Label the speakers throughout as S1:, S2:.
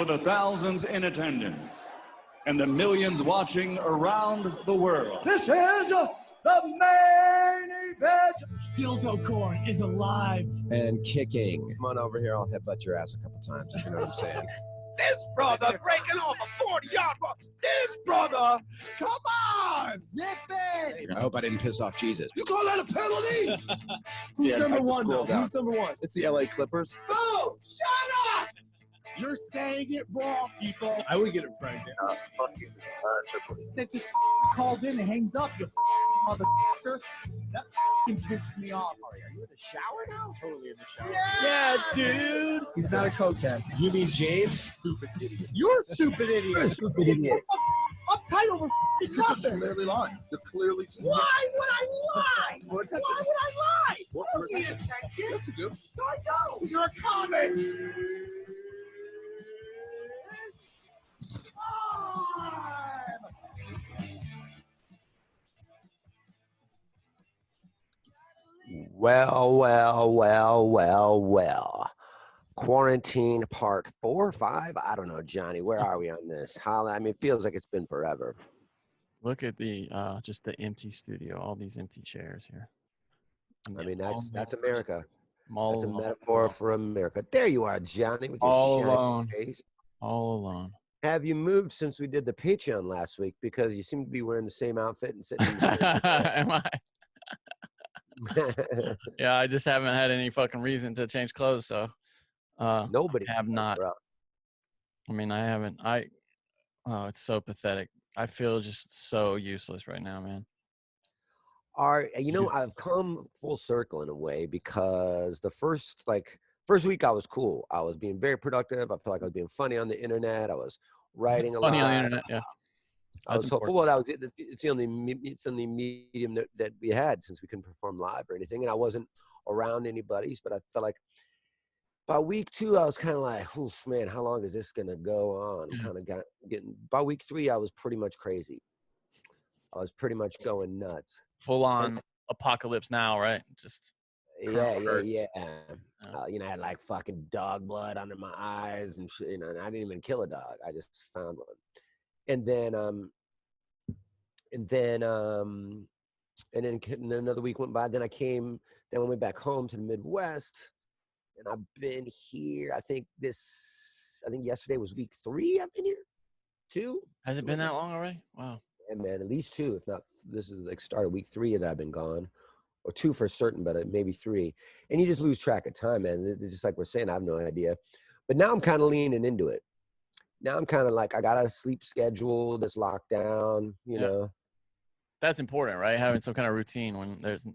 S1: for the thousands in attendance and the millions watching around the world.
S2: This is the main event.
S3: Dildo Corn is alive
S4: and kicking. Come on over here. I'll headbutt your ass a couple times, if you know what I'm saying.
S2: This brother breaking off a 40-yard run. This brother, come on, zip it.
S4: I hope I didn't piss off Jesus.
S2: You call that a penalty?
S3: Who's number one, though?
S4: down.
S3: Who's number one?
S4: It's the LA Clippers.
S2: Oh, shut up!
S3: You're saying it wrong, people.
S4: I would get it pregnant.
S3: That just called in and hangs up, you motherfucker. That pisses me off. Are you in the shower now? Totally in the shower.
S5: Yeah, dude.
S3: He's not a cokehead.
S4: You mean James? Stupid idiot.
S5: You're a stupid idiot.
S4: Stupid idiot.
S3: Uptight over nothing.
S4: Clearly lying. They're clearly.
S5: Why would I lie? Why would I lie?
S4: What,
S5: I don't need attention.
S4: Yes, you do.
S5: No, I don't. You're a comic.
S6: Well. Quarantine part 4 or 5? I don't know, Johnny. Where are we on this? I mean, it feels like it's been forever.
S5: Look at the just the empty studio, all these empty chairs here.
S6: I mean, that's America.
S5: All
S6: That's a
S5: alone.
S6: metaphor for America. There you are, Johnny, with your
S5: All
S6: shiny
S5: alone.
S6: face.
S5: All alone.
S6: Have you moved since we did the Patreon last week? Because you seem to be wearing the same outfit and sitting.
S5: Am I? Yeah, I just haven't had any fucking reason to change clothes, so
S6: Nobody
S5: have
S6: does,
S5: not.
S6: bro.
S5: I mean, I haven't. Oh, it's so pathetic. I feel just so useless right now, man.
S6: I've come full circle in a way, because the first week I was cool. I was being very productive. I felt like I was being funny on the internet. I was writing a lot.
S5: Funny on the internet, yeah.
S6: I was
S5: That's
S6: hopeful.
S5: important.
S6: Well, it's the only medium that we had, since we couldn't perform live or anything, and I wasn't around anybody's. But I felt like by week 2, I was kind of like, "Oof, man, how long is this gonna go on?"
S5: Yeah.
S6: Kind of getting. By week 3, I was pretty much crazy. I was pretty much going nuts.
S5: Full on apocalypse now, right? Just
S6: Yeah.
S5: Yeah.
S6: I had like fucking dog blood under my eyes and shit. And I didn't even kill a dog. I just found one. And then another week went by. Then I went back home to the Midwest, and I've been here. I think yesterday was week 3. I've been here 2.
S5: Has it been that long already? Wow.
S6: Yeah, man, at least 2. If not, this is like start of week 3 that I've been gone, or 2 for certain, but maybe 3. And you just lose track of time, man. It's just like we're saying, I have no idea. But now I'm kind of leaning into it. Now I'm kind of like, I got a sleep schedule that's locked down, you know.
S5: That's important, right? Having some kind of routine when there's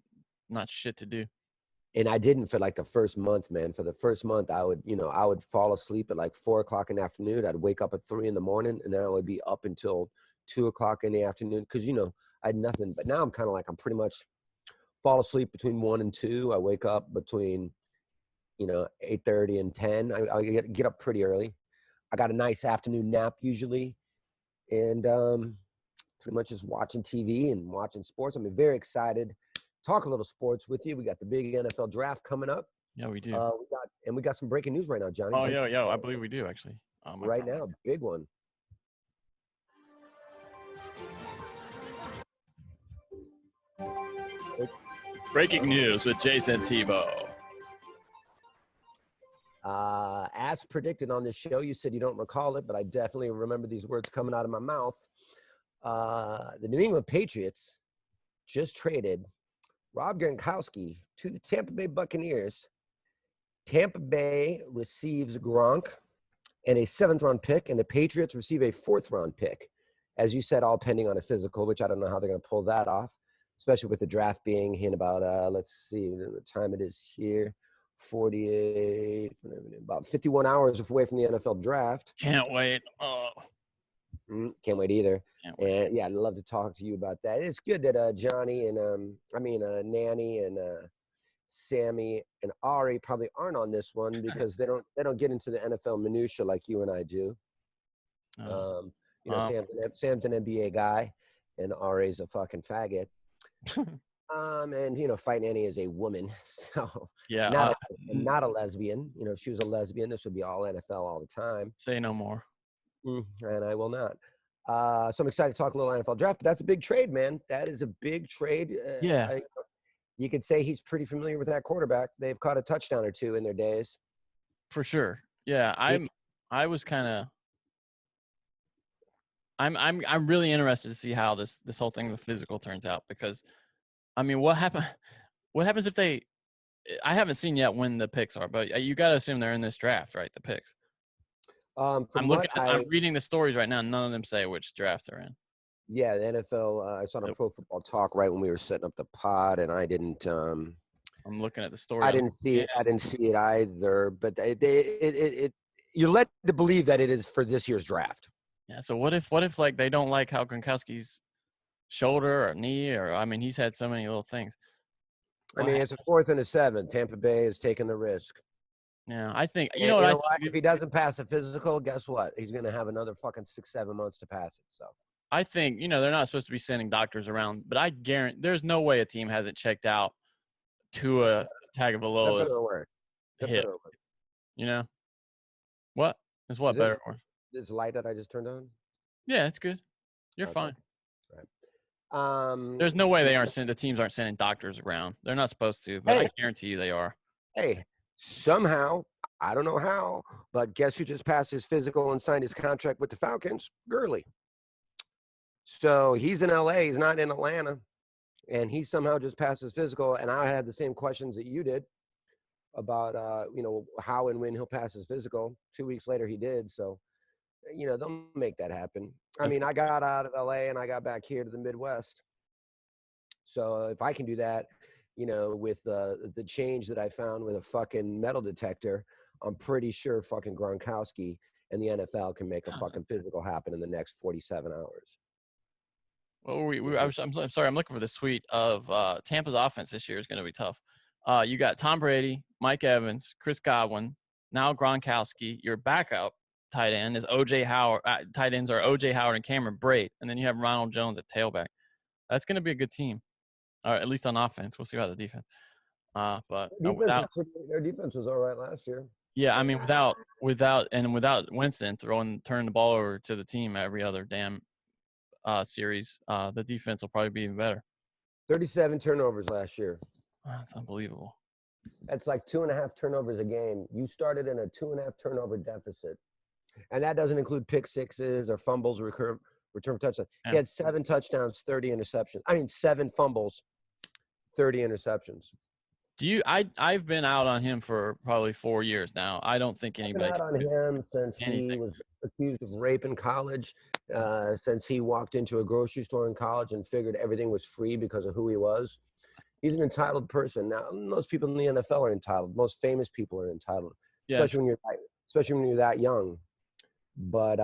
S5: not shit to do.
S6: And I didn't for like the first month, man. For the first month, I would fall asleep at like 4 o'clock in the afternoon. I'd wake up at 3 in the morning, and then I would be up until 2 o'clock in the afternoon, because, I had nothing. But now I'm kind of like, I'm pretty much fall asleep between 1 and 2. I wake up between, 8:30 and 10. I get up pretty early. I got a nice afternoon nap usually, and pretty much just watching TV and watching sports. I'm very excited. Talk a little sports with you. We got the big NFL draft coming up.
S5: Yeah, we do.
S6: We got some breaking news right now, Johnny.
S5: Oh, yeah, I believe we do, actually.
S6: Right now, big one.
S5: Breaking news with Jayson Thibault.
S6: As predicted on this show, you said you don't recall it, but I definitely remember these words coming out of my mouth. The New England Patriots just traded Rob Gronkowski to the Tampa Bay Buccaneers. Tampa Bay receives Gronk and a 7th-round pick, and the Patriots receive a 4th-round pick. As you said, all pending on a physical, which I don't know how they're going to pull that off, especially with the draft being in about, let's see what time it is here. 48, about 51 hours away from the NFL draft.
S5: Can't wait. Oh.
S6: Can't wait either.
S5: Can't wait.
S6: And yeah, I'd love to talk to you about that. It's good that Johnny and Nanny and Sammy and Ari probably aren't on this one, because they don't get into the NFL minutia like you and I do. Sam's an NBA guy, and Ari's a fucking faggot. And Fight Nanny is a woman, so
S5: Yeah.
S6: not a lesbian. If she was a lesbian, this would be all NFL all the time.
S5: Say no more.
S6: And I will not. So I'm excited to talk a little NFL draft, but that's a big trade, man. That is a big trade.
S5: Yeah.
S6: You could say he's pretty familiar with that quarterback. They've caught a touchdown or two in their days.
S5: For sure. Yeah. I'm really interested to see how this whole thing with physical turns out, because I mean, what happens if I haven't seen yet when the picks are, but you got to assume they're in this draft, right? The picks. I'm reading the stories right now. None of them say which draft they're in.
S6: Yeah, the NFL. I saw on Pro Football Talk right when we were setting up the pod, and I didn't. I'm
S5: looking at the story.
S6: I didn't see it. I didn't see it either. But you're led to believe that it is for this year's draft.
S5: Yeah. So what if like they don't like how Gronkowski's shoulder or knee, or I mean, he's had so many little things.
S6: I mean, it's a 4th and a 7. Tampa Bay is taking the risk.
S5: Yeah, I think
S6: if he doesn't pass a physical, guess what? He's going to have another fucking 6-7 months to pass it. So
S5: I think they're not supposed to be sending doctors around, but I guarantee there's no way a team hasn't checked out Tua Tagovailoa's hip. What is what better or
S6: this light that I just turned on?
S5: Yeah, it's good. You're fine.
S6: Right.
S5: There's no way the teams aren't sending doctors around. They're not supposed to, but I guarantee you they are.
S6: Hey, somehow, I don't know how, but guess who just passed his physical and signed his contract with the Falcons? Gurley. So he's in LA, he's not in Atlanta, and he somehow just passed his physical. And I had the same questions that you did about, how and when he'll pass his physical. 2 weeks later, he did. So, they'll make that happen. I mean, I got out of LA and I got back here to the Midwest. So if I can do that, with the change that I found with a fucking metal detector, I'm pretty sure fucking Gronkowski and the NFL can make a fucking physical happen in the next 47 hours.
S5: Well, I'm sorry. I'm looking for the suite of Tampa's offense this year is going to be tough. You got Tom Brady, Mike Evans, Chris Godwin, now Gronkowski. Your backup tight end is O.J. Howard. Tight ends are O.J. Howard and Cameron Brate, and then you have Ronald Jones at tailback. That's going to be a good team, or at least on offense. We'll see about the defense. But
S6: their defense was all right last year.
S5: Yeah, I mean, without Winston turning the ball over to the team every other damn series, the defense will probably be even better.
S6: 37 turnovers last year.
S5: That's unbelievable.
S6: That's like 2.5 turnovers a game. You started in a 2.5 turnover deficit. And that doesn't include pick sixes or fumbles, return touchdowns. He had 7 touchdowns, 30 interceptions. 7 fumbles, 30 interceptions.
S5: I've been out on him for probably 4 years now. I don't think anybody.
S6: I've been out on him since he was accused of rape in college, since he walked into a grocery store in college and figured everything was free because of who he was. He's an entitled person. Now, most people in the NFL are entitled. Most famous people are entitled, especially when you're that young. But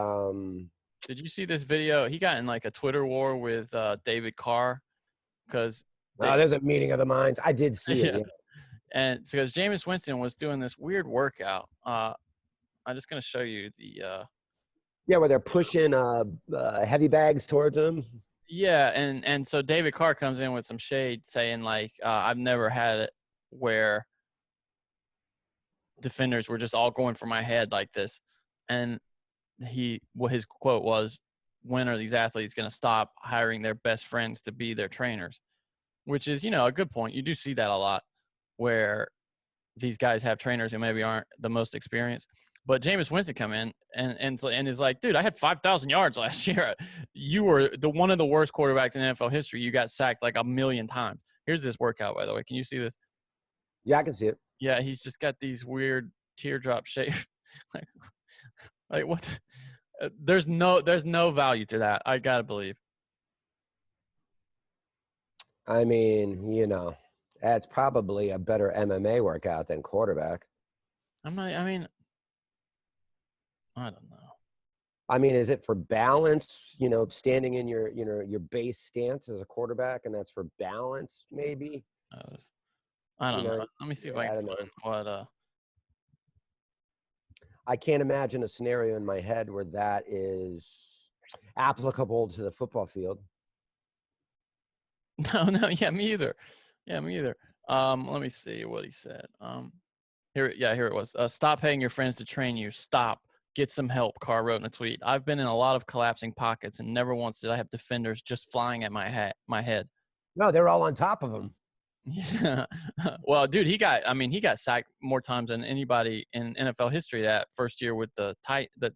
S5: did you see this video? He got in like a Twitter war with David Carr because
S6: there's a meeting of the minds. I did see it. Yeah.
S5: And so because Jameis Winston was doing this weird workout, I'm just gonna show you the.
S6: Where they're pushing heavy bags towards him.
S5: Yeah, and so David Carr comes in with some shade, saying like, I've never had it where defenders were just all going for my head like this, and his quote was, when are these athletes going to stop hiring their best friends to be their trainers? Which is, a good point. You do see that a lot where these guys have trainers who maybe aren't the most experienced. But Jameis Winston come in and is like, dude, I had 5,000 yards last year. You were one of the worst quarterbacks in NFL history. You got sacked like 1 million times. Here's this workout, by the way. Can you see this?
S6: Yeah, I can see it.
S5: Yeah, he's just got these weird teardrop shape. like what? There's no value to that. I gotta believe.
S6: I mean, that's probably a better MMA workout than quarterback.
S5: I don't know.
S6: I mean, is it for balance, standing in your base stance as a quarterback, and that's for balance, maybe?
S5: I don't know. Let me see if I can find what
S6: I can't imagine a scenario in my head where that is applicable to the football field.
S5: No, yeah, me either. Yeah, me either. Let me see what he said. Here it was. Stop paying your friends to train you. Stop. Get some help, Carr wrote in a tweet. I've been in a lot of collapsing pockets, and never once did I have defenders just flying at my head.
S6: No, they're all on top of him.
S5: Yeah. Well, dude, he got sacked more times than anybody in NFL history that first year with the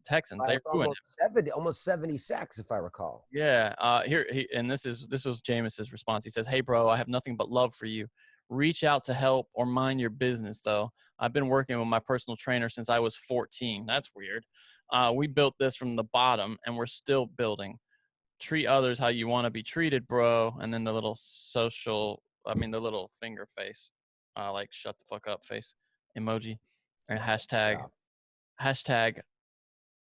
S5: Texans. They ruined him.
S6: Almost 70 sacks, if I recall.
S5: Yeah. This was Jameis's response. He says, "Hey, bro, I have nothing but love for you. Reach out to help or mind your business, though. I've been working with my personal trainer since I was 14. That's weird. We built this from the bottom, and we're still building. Treat others how you want to be treated, bro." And then the little the little finger face, like shut the fuck up face emoji, and hashtag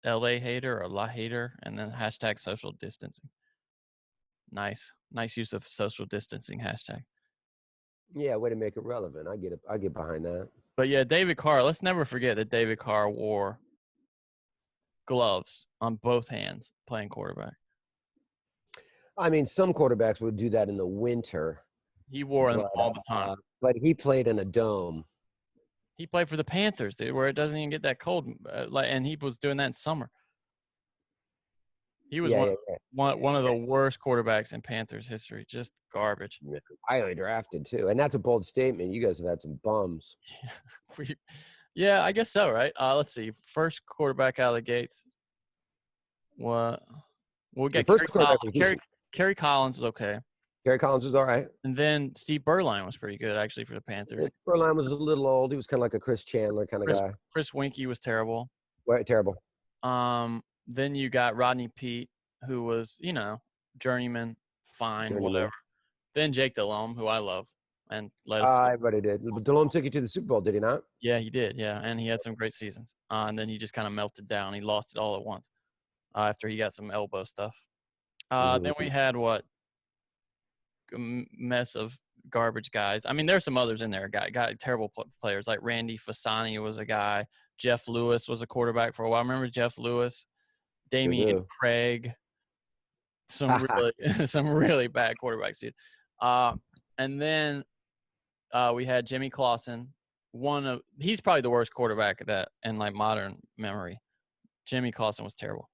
S5: LA hater or La hater, and then hashtag social distancing. Nice use of social distancing hashtag.
S6: Yeah, way to make it relevant. I get it. I get behind that.
S5: But yeah, David Carr. Let's never forget that David Carr wore gloves on both hands playing quarterback.
S6: I mean, some quarterbacks would do that in the winter.
S5: He wore them all the time.
S6: But he played in a dome.
S5: He played for the Panthers, dude, where it doesn't even get that cold. And he was doing that in summer. He was one of the worst quarterbacks in Panthers history. Just garbage.
S6: Highly drafted, too. And that's a bold statement. You guys have had some bums.
S5: Yeah, I guess so, right? Let's see. First quarterback out of the gates. What? We'll get Kerry Collins was okay.
S6: Kerry Collins was all right.
S5: And then Steve Berline was pretty good, actually, for the Panthers.
S6: Berline was a little old. He was kind of like a Chris Chandler kind of guy.
S5: Chris Winkie was terrible.
S6: Terrible.
S5: Then you got Rodney Peete, who was, journeyman, whatever. Then Jake Delhomme, who I love, and led us.
S6: Everybody did. Delhomme took you to the Super Bowl, did he not?
S5: Yeah, he did. Yeah, and he had some great seasons. And then he just kind of melted down. He lost it all at once after he got some elbow stuff. Then we had mess of garbage guys. I mean, there's some others in there. Got terrible players like Randy Fasani was a guy. Jeff Lewis was a quarterback for a while. Remember Jeff Lewis, Damian Craig, some really bad quarterbacks, dude. And then we had Jimmy Clausen. He's probably the worst quarterback in like modern memory. Jimmy Clausen was terrible.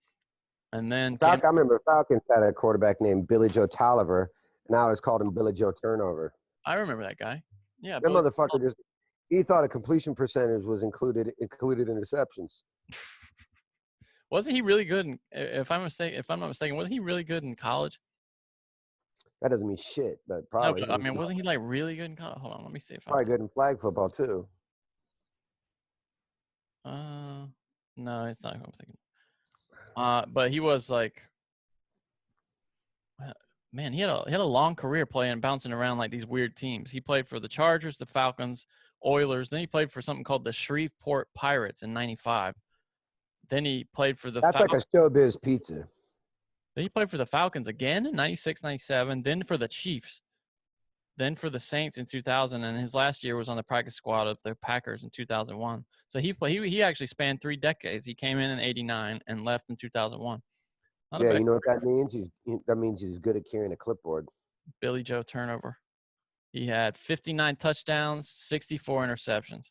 S5: And then
S6: I remember Falcons had a quarterback named Billy Joe Tolliver, and I always called him Billy Joe Turnover.
S5: I remember that guy. Yeah,
S6: that motherfucker he thought a completion percentage was included interceptions.
S5: Wasn't he really good? If I'm not mistaken, wasn't he really good in college?
S6: That doesn't mean shit, but probably.
S5: No, but, wasn't he like really good in college? Hold on, let me see.
S6: Probably good in flag football too.
S5: No, it's not who I'm thinking. But he was like, man, he had a long career bouncing around like these weird teams. He played for the Chargers, the Falcons, Oilers. Then he played for something called the Shreveport Pirates in '95. Then he played for the
S6: That's like a Showbiz Pizza.
S5: Then he played for the Falcons again in '96, '97. Then for the Chiefs. Then for the Saints in 2000. And his last year was on the practice squad of the Packers in 2001. So he actually spanned 3 decades. He came in '89 and left in 2001.
S6: Yeah, you know what that means? That means he's good at carrying a clipboard.
S5: Billy Joe Turnover. He had 59 touchdowns, 64 interceptions.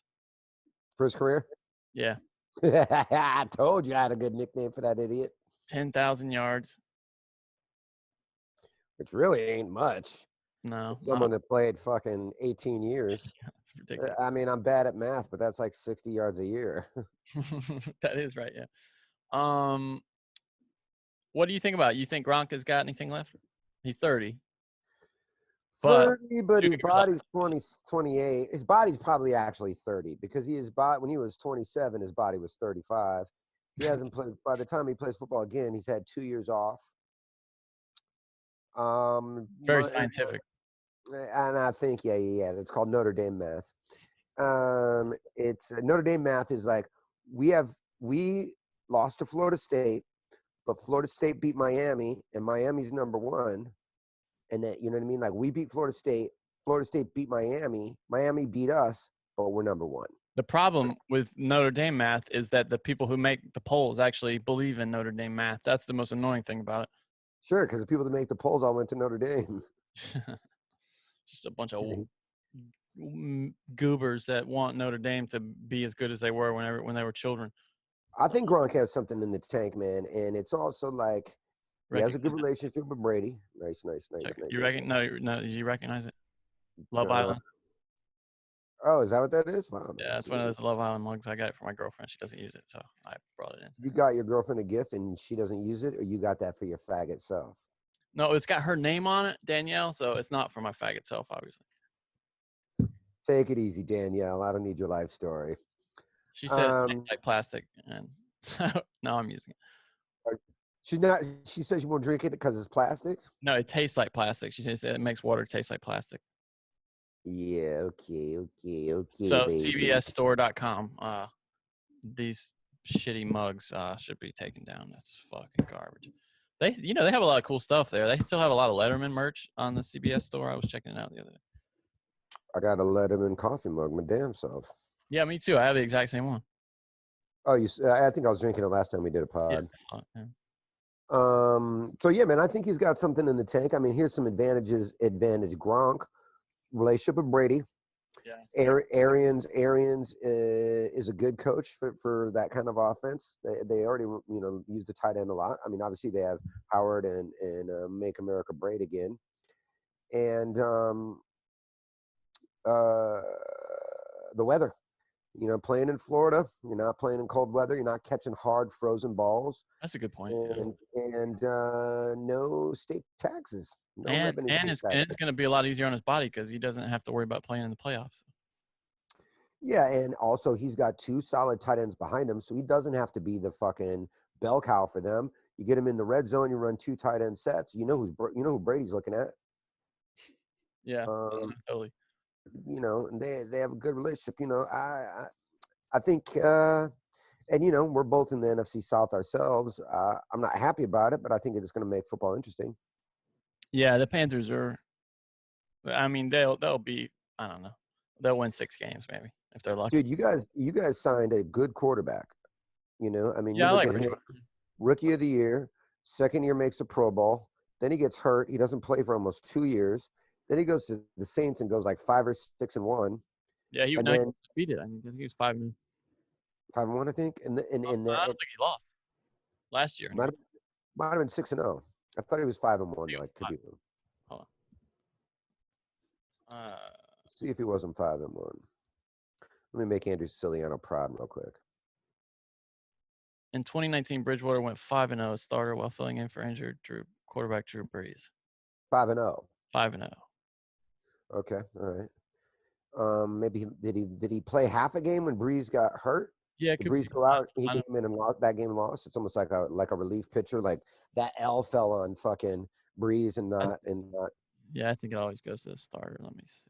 S6: For his career?
S5: Yeah.
S6: I told you I had a good nickname for that idiot.
S5: 10,000 yards.
S6: Which really ain't much.
S5: No.
S6: Someone that played fucking 18 years.
S5: Yeah, that's ridiculous.
S6: I mean, I'm bad at math, but that's like 60 yards a year.
S5: That is right, yeah. What do you think about it? You think Gronk has got anything left? He's 30.
S6: 30, but his body's 28. His body's probably actually 30 because when he was 27, his body was 35. He hasn't played. By the time he plays football again, he's had 2 years off.
S5: Very scientific.
S6: And I think, yeah, that's called Notre Dame math. It's Notre Dame math is like we lost to Florida State, but Florida State beat Miami, and Miami's number 1. And that, you know what I mean? Like we beat Florida State beat Miami beat us, but we're number 1.
S5: The problem with Notre Dame math is that the people who make the polls actually believe in Notre Dame math. That's the most annoying thing about it.
S6: Sure, because the people that make the polls all went to Notre Dame.
S5: Just a bunch of goobers that want Notre Dame to be as good as they were when they were children.
S6: I think Gronk has something in the tank, man, and it's also like he has a good relationship with Brady. Nice.
S5: You recognize it? Love Island.
S6: Oh, is that what that is? Wow.
S5: Yeah, it's one of those Love Island mugs. I got it for my girlfriend. She doesn't use it, so I brought it in.
S6: You got your girlfriend a gift and she doesn't use it, or you got that for your faggot self?
S5: No, it's got her name on it, Danielle, so it's not for my faggot self, obviously.
S6: Take it easy, Danielle. I don't need your life story.
S5: She said it tastes like plastic, and so now I'm using it.
S6: She says she won't drink it because it's plastic?
S5: No, it tastes like plastic. She says it makes water taste like plastic.
S6: Yeah, okay.
S5: So
S6: baby.
S5: CBSstore.com. These shitty mugs should be taken down. That's fucking garbage. They have a lot of cool stuff there. They still have a lot of Letterman merch on the CBS store. I was checking it out the other day.
S6: I got a Letterman coffee mug, my damn self.
S5: Yeah, me too. I have the exact same one.
S6: Oh, I think I was drinking it last time we did a pod.
S5: Yeah.
S6: So yeah, man, I think he's got something in the tank. I mean, here's some advantages. Gronk, relationship with Brady.
S5: Yeah.
S6: Arians is a good coach for that kind of offense. They already use the tight end a lot. I mean, obviously they have Howard and Make America Great Again, and the weather. Playing in Florida, you're not playing in cold weather. You're not catching hard frozen balls.
S5: That's a good point.
S6: And no state taxes. No revenue.
S5: And it's going to be a lot easier on his body because he doesn't have to worry about playing in the playoffs.
S6: Yeah, and also he's got two solid tight ends behind him, so he doesn't have to be the fucking bell cow for them. You get him in the red zone, you run two tight end sets. You know who Brady's looking at.
S5: Yeah, totally.
S6: They have a good relationship. I think, and we're both in the NFC South ourselves. I'm not happy about it, but I think it's going to make football interesting.
S5: Yeah, the Panthers are. I mean, they'll be. I don't know. They'll win 6 games maybe if they're lucky.
S6: Dude, you guys signed a good quarterback. I mean,
S5: yeah,
S6: you
S5: look
S6: at him, Rookie of the Year, second year makes a Pro Bowl. Then he gets hurt. He doesn't play for almost 2 years. Then he goes to the Saints and goes like 5 or 6-1.
S5: Yeah, he was defeated. I think he was 5-1.
S6: 5-1, I think. And
S5: I don't think he lost last year.
S6: Might have been 6-0. I thought he was 5-1. I could be wrong.
S5: Hold on.
S6: See if he wasn't 5-1. Let me make Andrew Siciliano proud real quick.
S5: In 2019, Bridgewater went 5-0 starter while filling in for injured quarterback Drew Brees.
S6: 5-0.
S5: 5-0.
S6: Okay, all right. Maybe did he play half a game when Brees got hurt?
S5: Yeah,
S6: did Brees go out? He came in and lost that game. It's almost like a relief pitcher. Like that L fell on fucking Brees and not.
S5: Yeah, I think it always goes to the starter. Let me see.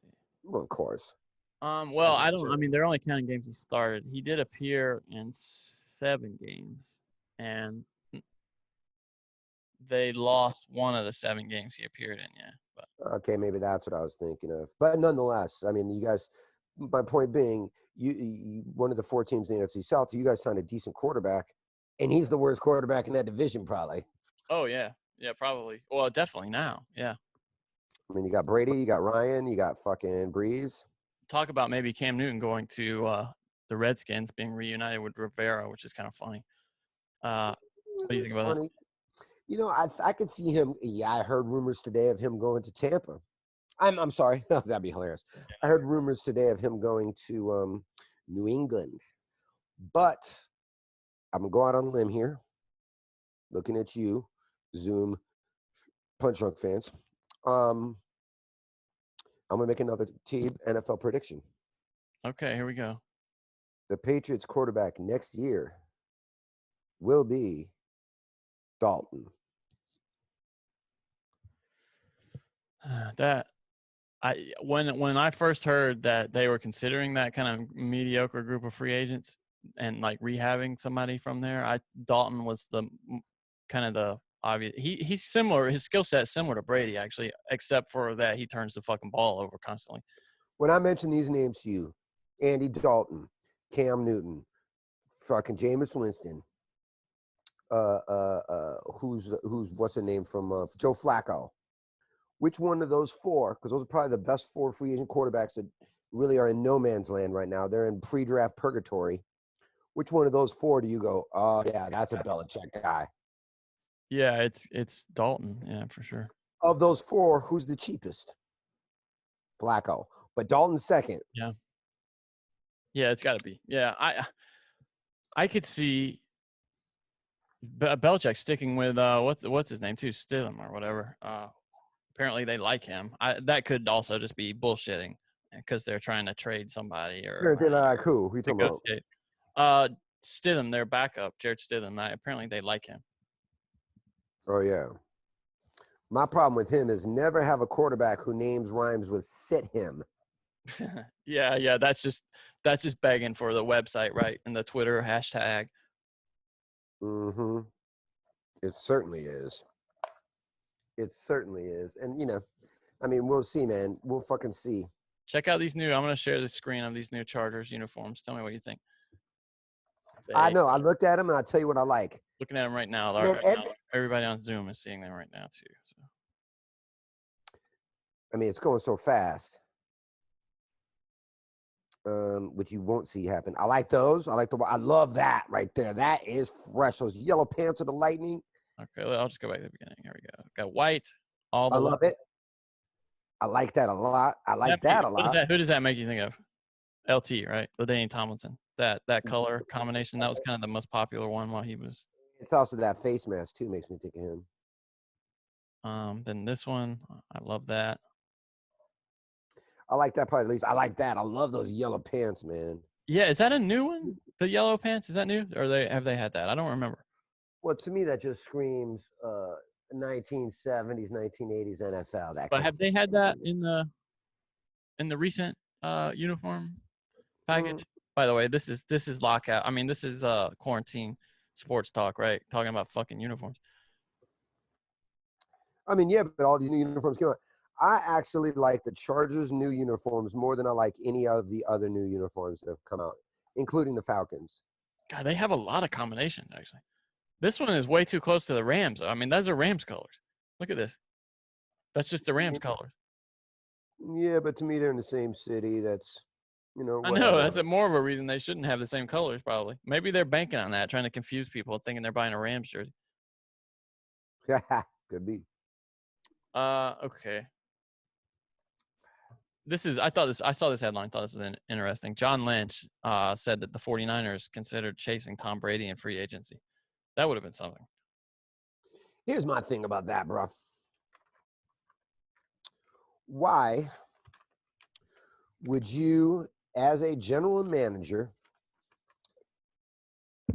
S6: Well, of course.
S5: Well, I don't. I mean, they're only counting games he started. He did appear in 7 games, and they lost one of the 7 games he appeared in. Yeah. But.
S6: Okay, maybe that's what I was thinking of. But nonetheless, I mean, you guys. My point being, you one of the 4 teams in the NFC South. You guys signed a decent quarterback, and he's the worst quarterback in that division, probably.
S5: Oh yeah, probably. Well, definitely now. Yeah.
S6: I mean, you got Brady, you got Ryan, you got fucking Brees. Talk
S5: about maybe Cam Newton going to the Redskins, being reunited with Rivera, which is kind of funny. What do you think about that?
S6: I could see him. Yeah, I heard rumors today of him going to Tampa. I'm sorry. That'd be hilarious. I heard rumors today of him going to New England. But I'm going to go out on a limb here. Looking at you, Zoom, Punch Drunk fans. I'm going to make another team NFL prediction.
S5: Okay, here we go.
S6: The Patriots quarterback next year will be Dalton.
S5: When I first heard that they were considering that kind of mediocre group of free agents and like rehabbing somebody from there, Dalton was the kind of the obvious. He's similar. His skill set is similar to Brady actually, except for that he turns the fucking ball over constantly.
S6: When I mention these names to you, Andy Dalton, Cam Newton, fucking Jameis Winston, who's what's the name from Joe Flacco. which one of those four, because those are probably the best 4 free agent quarterbacks that really are in no man's land right now. They're in pre-draft purgatory. Which one of those 4 do you go, oh, yeah, that's a Belichick guy?
S5: Yeah, it's Dalton. Yeah, for sure.
S6: Of those 4, who's the cheapest? Flacco. But Dalton's second.
S5: Yeah. Yeah, it's got to be. Yeah, I could see Belichick sticking with what's his name too, Stidham or whatever. Apparently they like him. That could also just be bullshitting because they're trying to trade somebody or.
S6: They're like who? Who you talking about?
S5: Stidham, their backup, Jared Stidham. Apparently they like him.
S6: Oh yeah. My problem with him is never have a quarterback who names rhymes with sit him.
S5: Yeah. That's just begging for the website, right? And the Twitter hashtag.
S6: Mm-hmm. It certainly is. It certainly is. And, you know, I mean, we'll see, man. We'll fucking see.
S5: Check out these new – I'm going to share the screen of these new Chargers uniforms. Tell me what you think.
S6: I know. I looked at them, and I'll tell you what I like.
S5: Looking at them right now.
S6: Man,
S5: everybody on Zoom is seeing them right now, too. So.
S6: I mean, it's going so fast. Which you won't see happen. I like those. I love that right there. That is fresh. Those yellow pants with the lightning.
S5: Okay, I'll just go back to the beginning. Here we go. Got white. I
S6: love it. I like that a lot. I like that a lot.
S5: Who does that make you think of? LT, right? LaDainian Tomlinson. That color combination, that was kind of the most popular one while he was.
S6: It's also that face mask too, makes me think of him.
S5: Then this one, I love that.
S6: I like that part at least. I like that. I love those yellow pants, man.
S5: Yeah, is that a new one? The yellow pants, is that new? Or have they had that? I don't remember.
S6: Well, to me, that just screams 1970s, 1980s NFL.
S5: But have they had that in the recent uniform package? By the way, this is lockout. I mean, this is quarantine sports talk, right? Talking about fucking uniforms.
S6: I mean, yeah, but all these new uniforms came out. I actually like the Chargers' new uniforms more than I like any of the other new uniforms that have come out, including the Falcons.
S5: God, they have a lot of combinations, actually. This one is way too close to the Rams. I mean, those are Rams colors. Look at this. That's just the Rams colors.
S6: Yeah, but to me, they're in the same city. That's, you know.
S5: I know. That's more of a reason they shouldn't have the same colors, probably. Maybe they're banking on that, trying to confuse people, thinking they're buying a Rams jersey.
S6: Could be.
S5: Okay. I saw this headline, thought this was interesting. John Lynch said that the 49ers considered chasing Tom Brady in free agency. That would have been something.
S6: Here's my thing about that, bro. Why would you, as a general manager,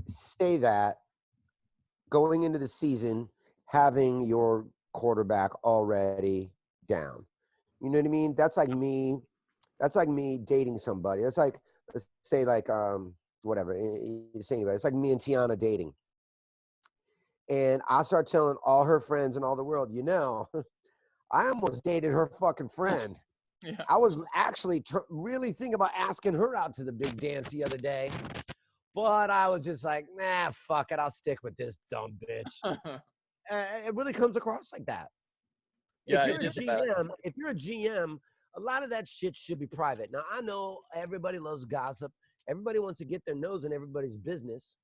S6: say that going into the season, having your quarterback already down? You know what I mean? That's like me dating somebody. That's like, let's say like, whatever, say anybody. It's like me and Tiana dating. And I start telling all her friends and all the world, you know, I almost dated her fucking friend.
S5: Yeah.
S6: I was actually really thinking about asking her out to the big dance the other day. But I was just like, nah, fuck it. I'll stick with this dumb bitch. It really comes across like that.
S5: Yeah,
S6: if you're a GM, a lot of that shit should be private. Now, I know everybody loves gossip. Everybody wants to get their nose in everybody's business.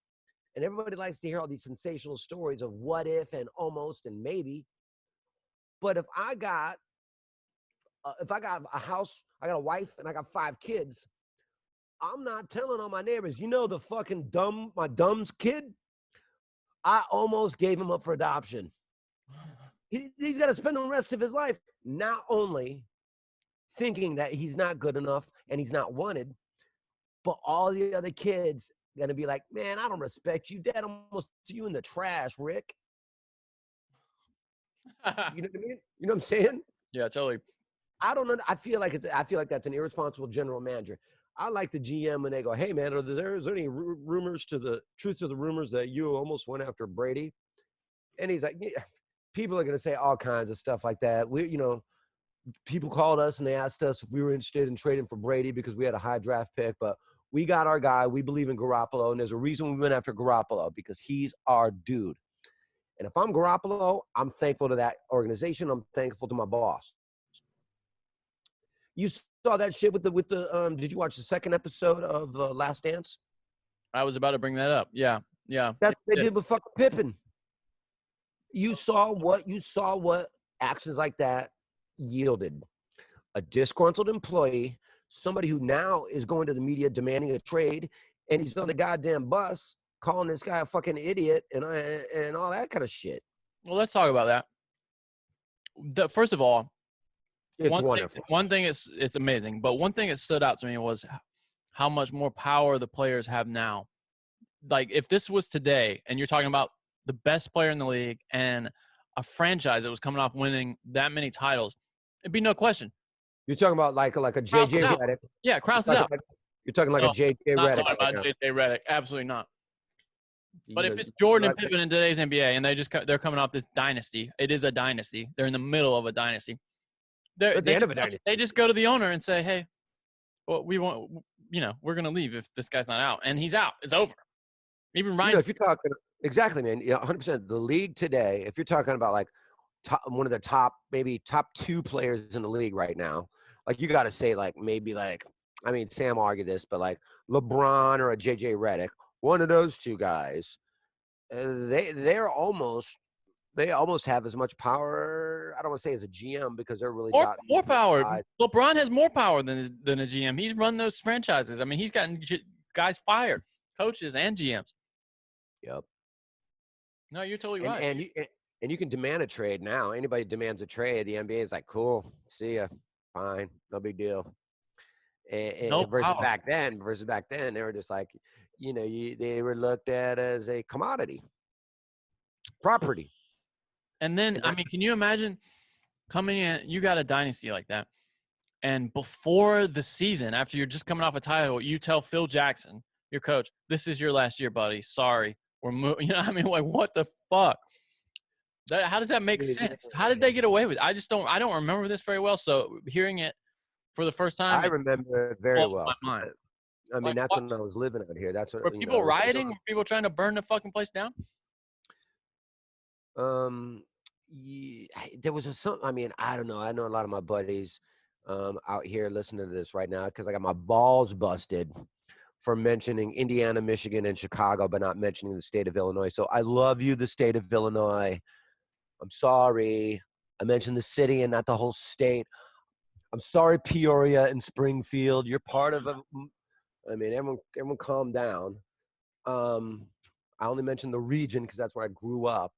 S6: And everybody likes to hear all these sensational stories of what if and almost and maybe. But if I got a house, I got a wife, and I got 5 kids, I'm not telling all my neighbors, you know, the fucking my dumb's kid, I almost gave him up for adoption. He's got to spend the rest of his life not only thinking that he's not good enough and he's not wanted, but all the other kids going to be like, man, I don't respect you. Dad almost threw you in the trash, Rick. You know what I mean? You know what I'm saying?
S5: Yeah, totally.
S6: I don't know. I feel like that's an irresponsible general manager. I like the GM when they go, hey, man, is there any rumors to the truth of the rumors that you almost went after Brady? And he's like, yeah. People are going to say all kinds of stuff like that. People called us and they asked us if we were interested in trading for Brady because we had a high draft pick, but we got our guy. We believe in Garoppolo, and there's a reason we went after Garoppolo because he's our dude. And if I'm Garoppolo, I'm thankful to that organization. I'm thankful to my boss. You saw that shit with the did you watch the second episode of Last Dance?
S5: I was about to bring that up. Yeah.
S6: That's what they did with fucking Pippen. You saw what actions like that yielded. A disgruntled employee, somebody who now is going to the media demanding a trade, and he's on the goddamn bus calling this guy a fucking idiot and all that kind of shit.
S5: Well, let's talk about that. First of all,
S6: it's wonderful.
S5: One thing it's amazing, but one thing that stood out to me was how much more power the players have now. Like, if this was today and you're talking about the best player in the league and a franchise that was coming off winning that many titles, it'd be no question.
S6: You're talking about like a JJ Redick.
S5: Yeah, Krause is out.
S6: You're talking like a JJ Redick.
S5: Not talking about JJ Redick. Absolutely not. But if it's Jordan and Pippen in today's NBA and they're coming off this dynasty, it is a dynasty. They're in the middle of a dynasty.
S6: At the end of a dynasty.
S5: They just go to the owner and say, hey, well, we're going to leave if this guy's not out. And he's out. It's over. Even Ryan.
S6: If you're talking, exactly, man. Yeah, 100%. The league today, if you're talking about like one of the top 2 players in the league right now, like you got to say Sam argued this, but like LeBron or a JJ Redick, one of those 2 guys, they almost have as much power. I don't want to say as a GM because they're really
S5: more power. Guys. LeBron has more power than a GM. He's run those franchises. I mean, he's gotten guys fired, coaches and GMs.
S6: Yep.
S5: No, you're totally right.
S6: And you can demand a trade now. Anybody demands a trade, the NBA is like, cool, see ya, fine, no big deal. And versus back then, they were just like, they were looked at as a commodity, property.
S5: And then, I mean, can you imagine coming in? You got a dynasty like that, and before the season, after you're just coming off a title, you tell Phil Jackson, your coach, "This is your last year, buddy. Sorry, we're moving." You know what I mean? Like, what the fuck? How does that make sense? How did they get away with it? I don't remember this very well. So hearing it for the first time,
S6: I remember it very well.
S5: My mind.
S6: I mean, that's when I was living out here. That's what.
S5: Were people rioting? Were people trying to burn the fucking place down?
S6: There was I mean, I don't know. I know a lot of my buddies out here listening to this right now because I got my balls busted for mentioning Indiana, Michigan, and Chicago, but not mentioning the state of Illinois. So I love you, the state of Illinois. I'm sorry. I mentioned the city and not the whole state. I'm sorry, Peoria and Springfield. You're part of a. I mean, everyone calm down. I only mentioned the region because that's where I grew up.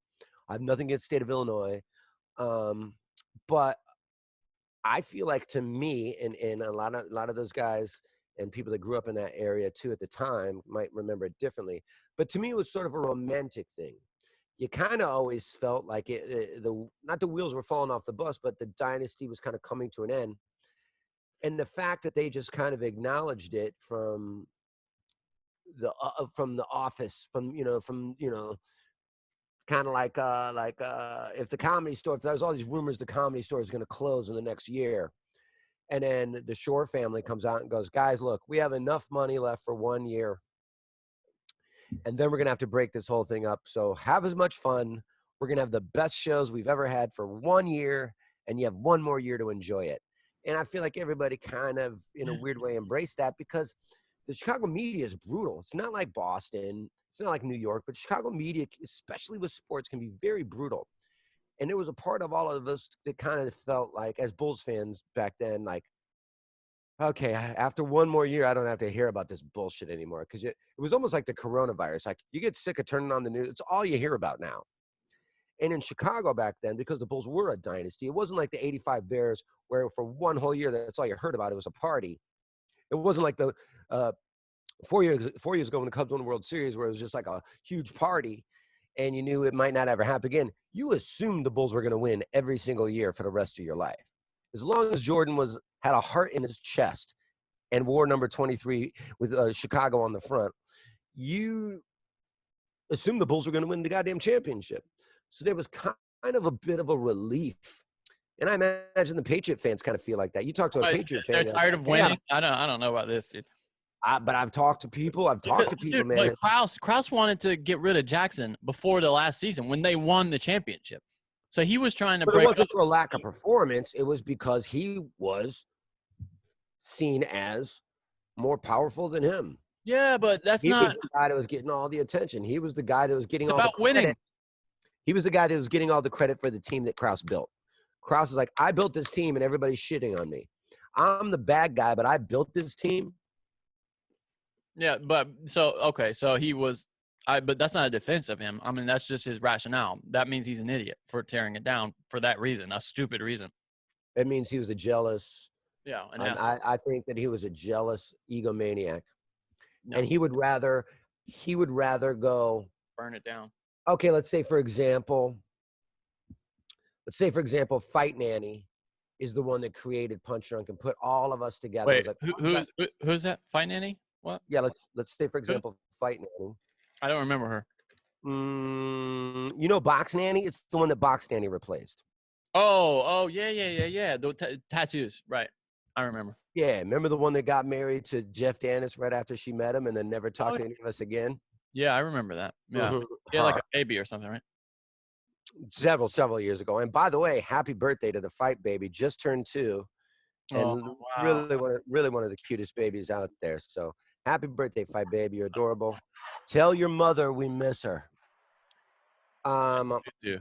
S6: I have nothing against the state of Illinois. But I feel like, to me, and a lot of those guys and people that grew up in that area too at the time might remember it differently. But to me, it was sort of a romantic thing. You kind of always felt like not the wheels were falling off the bus, but the dynasty was kind of coming to an end. And the fact that they just kind of acknowledged it from the office, kind of like if the Comedy Store, if there's all these rumors the Comedy Store is going to close in the next year, and then the Shore family comes out and goes, guys, look, we have enough money left for 1 year, and then we're going to have to break this whole thing up. So have as much fun. We're going to have the best shows we've ever had for 1 year, and you have 1 more year to enjoy it. And I feel like everybody kind of, in a weird way, embraced that because the Chicago media is brutal. It's not like Boston. It's not like New York, but Chicago media, especially with sports, can be very brutal. And there was a part of all of us that kind of felt like, as Bulls fans back then, like, okay, after 1 more year, I don't have to hear about this bullshit anymore. Because it was almost like the coronavirus. Like, you get sick of turning on the news. It's all you hear about now. And in Chicago back then, because the Bulls were a dynasty, it wasn't like the 85 Bears where for 1 whole year, that's all you heard about. It was a party. It wasn't like the 4 years ago when the Cubs won the World Series where it was just like a huge party and you knew it might not ever happen again. You assumed the Bulls were going to win every single year for the rest of your life. As long as Jordan had a heart in his chest and wore number 23 with Chicago on the front, you assumed the Bulls were going to win the goddamn championship. So there was kind of a bit of a relief. And I imagine the Patriot fans kind of feel like that. You talk to a Patriot fan.
S5: They're tired of winning. I don't know about this, dude.
S6: But I've talked to people.
S5: Dude,
S6: Man.
S5: But Kraus wanted to get rid of Jackson before the last season when they won the championship. So he was trying to
S6: But it
S5: break
S6: wasn't
S5: up
S6: for a lack of performance. It was because he was seen as more powerful than him.
S5: Yeah, but that's
S6: He
S5: not.
S6: was the guy that was getting all the attention. He was the guy that was getting
S5: It's
S6: all the
S5: about
S6: credit.
S5: winning.
S6: He was the guy that was getting all the credit for the team that Kraus built. Kraus was like, I built this team and everybody's shitting on me. I'm the bad guy, but I built this team.
S5: Yeah, but so he was. But that's not a defense of him. I mean, that's just his rationale. That means he's an idiot for tearing it down for that reason, a stupid reason.
S6: It means he was a jealous.
S5: Yeah,
S6: I think that he was a jealous egomaniac,
S5: No.
S6: and he would rather go
S5: Burn it down.
S6: Okay, let's say for example, Fight Nanny is the one that created Punch Drunk and put all of us together.
S5: Wait,
S6: It was like,
S5: who's that? Fight Nanny? What?
S6: yeah, let's say for example, Fight Nanny.
S5: I don't remember her.
S6: You know Box Nanny? It's the one that Box Nanny replaced.
S5: Oh, yeah. The tattoos, right? I remember.
S6: Yeah, remember the one that got married to Jeff Dennis right after she met him and then never talked to any of us again?
S5: Yeah, I remember that. Yeah,
S6: Mhm.
S5: yeah, like a baby or something, right?
S6: Several years ago. And by the way, happy birthday to the Fight baby. Just turned 2. And
S5: Oh, wow.
S6: really one of the cutest babies out there. So happy birthday, Fight baby. You're adorable. Tell your mother we miss her.
S5: Yeah.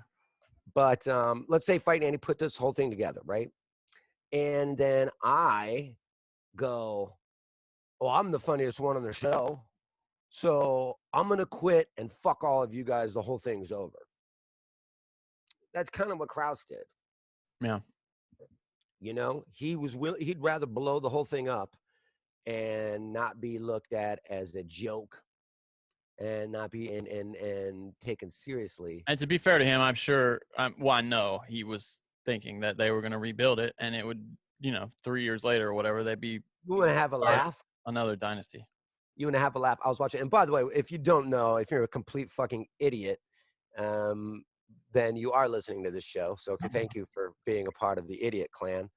S6: But let's say Fight Nanny put this whole thing together, right? And then I go, oh, I'm the funniest one on the show. So I'm going to quit and fuck all of you guys. The whole thing's over. That's kind of what Kraus did.
S5: Yeah.
S6: You know, he'd rather blow the whole thing up and not be looked at as a joke and not be and taken seriously.
S5: And to be fair to him, I'm sure. I know he was thinking that they were going to rebuild it, and it would, 3 years later or whatever, they'd be.
S6: You want to have a laugh?
S5: Another dynasty.
S6: You want to have a laugh? I was watching, and by the way, if you don't know, if you're a complete fucking idiot, then you are listening to this show. So thank you for being a part of the idiot clan.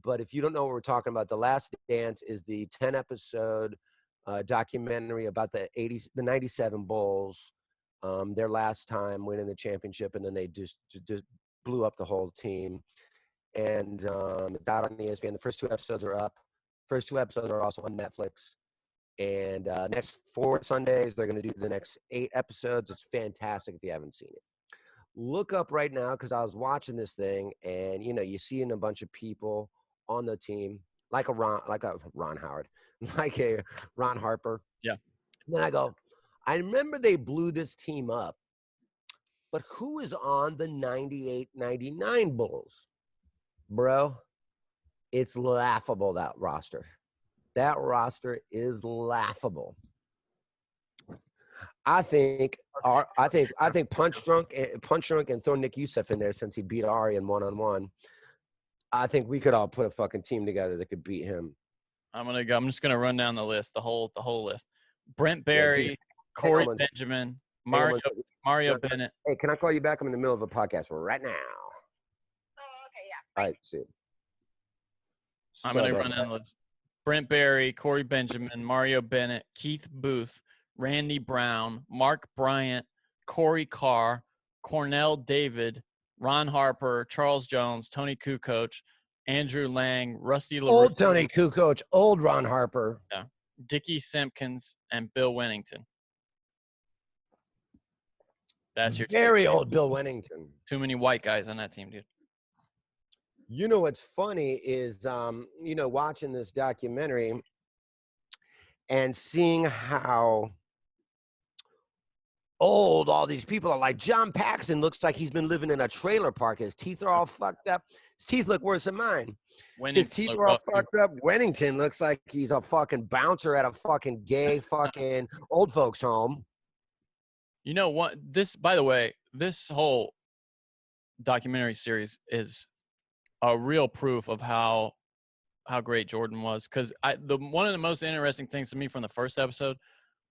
S6: But if you don't know what we're talking about, The Last Dance is the 10-episode documentary about the 97 Bulls, their last time winning the championship, and then they just blew up the whole team. And it's out on ESPN. The first 2 episodes are up. First 2 episodes are also on Netflix. And next 4 Sundays, they're going to do the next 8 episodes. It's fantastic if you haven't seen it. Look up right now, because I was watching this thing, and you see a bunch of people on the team, like a Ron Howard, like a Ron Harper.
S5: Yeah.
S6: And then I go, I remember they blew this team up, but who is on the 98-99 Bulls? Bro, it's laughable, that roster. That roster is laughable. I think Punch Drunk and throw Nick Youssef in there since he beat Ari in 1-on-1. I think we could all put a fucking team together that could beat him.
S5: I'm just gonna run down the list, the whole list. Brent Barry, Corey Benjamin, Mario Bennett.
S6: Hey, can I call you back? I'm in the middle of a podcast right now.
S7: Oh, okay, yeah.
S6: All right, see you.
S5: I'm gonna run down the list. Brent Barry, Corey Benjamin, Mario Bennett, Keith Booth, Randy Brown, Mark Bryant, Corey Carr, Cornell David, Ron Harper, Charles Jones, Tony Kukoc, Andrew Lang, Rusty LaRue.
S6: Old Tony Kukoc, old Ron Harper.
S5: Yeah. Dickie Simpkins, and Bill Wennington. That's your
S6: very old Bill Wennington.
S5: Too many white guys on that team, dude.
S6: You know what's funny is, watching this documentary and seeing how old all these people are. Like John Paxson looks like he's been living in a trailer park. His teeth are all fucked up. His teeth look worse than mine. His teeth are all fucked up. Wennington looks like he's a fucking bouncer at a fucking gay fucking old folks home.
S5: You know what? By the way, this whole documentary series is a real proof of how great Jordan was. Because one of the most interesting things to me from the first episode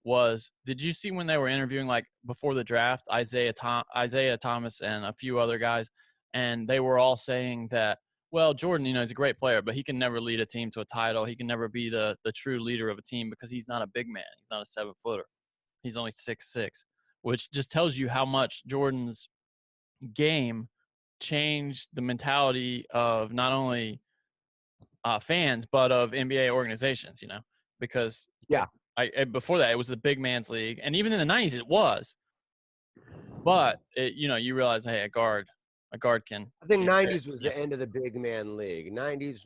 S5: was, did you see when they were interviewing, like before the draft, Isaiah Thomas and a few other guys, and they were all saying that Well, Jordan, he's a great player, but he can never lead a team to a title. He can never be the true leader of a team because he's not a big man. He's not a 7-footer. He's only 6'6", which just tells you how much Jordan's game changed the mentality of not only fans but of NBA organizations. Because before that it was the big man's league, and even in the 90s it was. But you realize, hey, a guard can.
S6: I think 90s was the end of the big man league. 90s,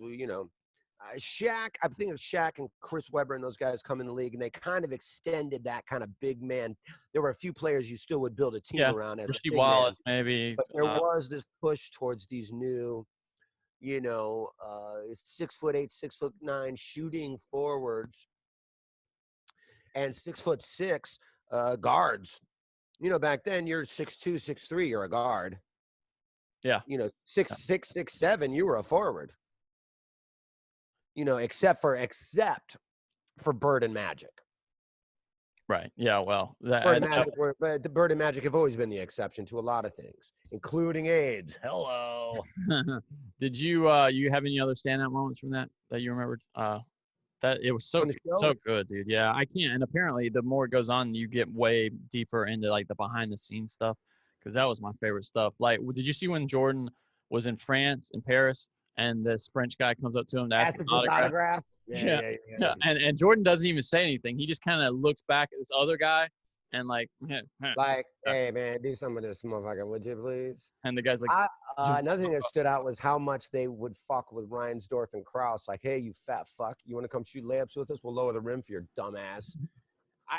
S6: Shaq. I think of Shaq and Chris Webber and those guys come in the league, and they kind of extended that kind of big man. There were a few players you still would build a team around. As
S5: Rasheed Wallace, maybe.
S6: But there was this push towards these new, 6'8", 6'9" shooting forwards, and 6'6" guards. Back then you're 6'2", 6'3", you're a guard.
S5: Yeah.
S6: 6'6", 6'7", you were a forward. Except for Bird and Magic.
S5: Right. Yeah. Well,
S6: Bird and Magic have always been the exception to a lot of things, including AIDS. Hello.
S5: Did you have any other standout moments from that you remembered? That it was so good, dude. Yeah, I can't. And apparently, the more it goes on, you get way deeper into like the behind the scenes stuff, because that was my favorite stuff. Like, did you see when Jordan was in France, in Paris, and this French guy comes up to him to ask for an autograph? Yeah. And Jordan doesn't even say anything. He just kind of looks back at this other guy and like,
S6: hey man, do some of this, motherfucker, would you please?
S5: And the guy's like,
S6: another thing that stood out was how much they would fuck with Reinsdorf and Krause. Like, hey, you fat fuck, you want to come shoot layups with us? We'll lower the rim for your dumb ass.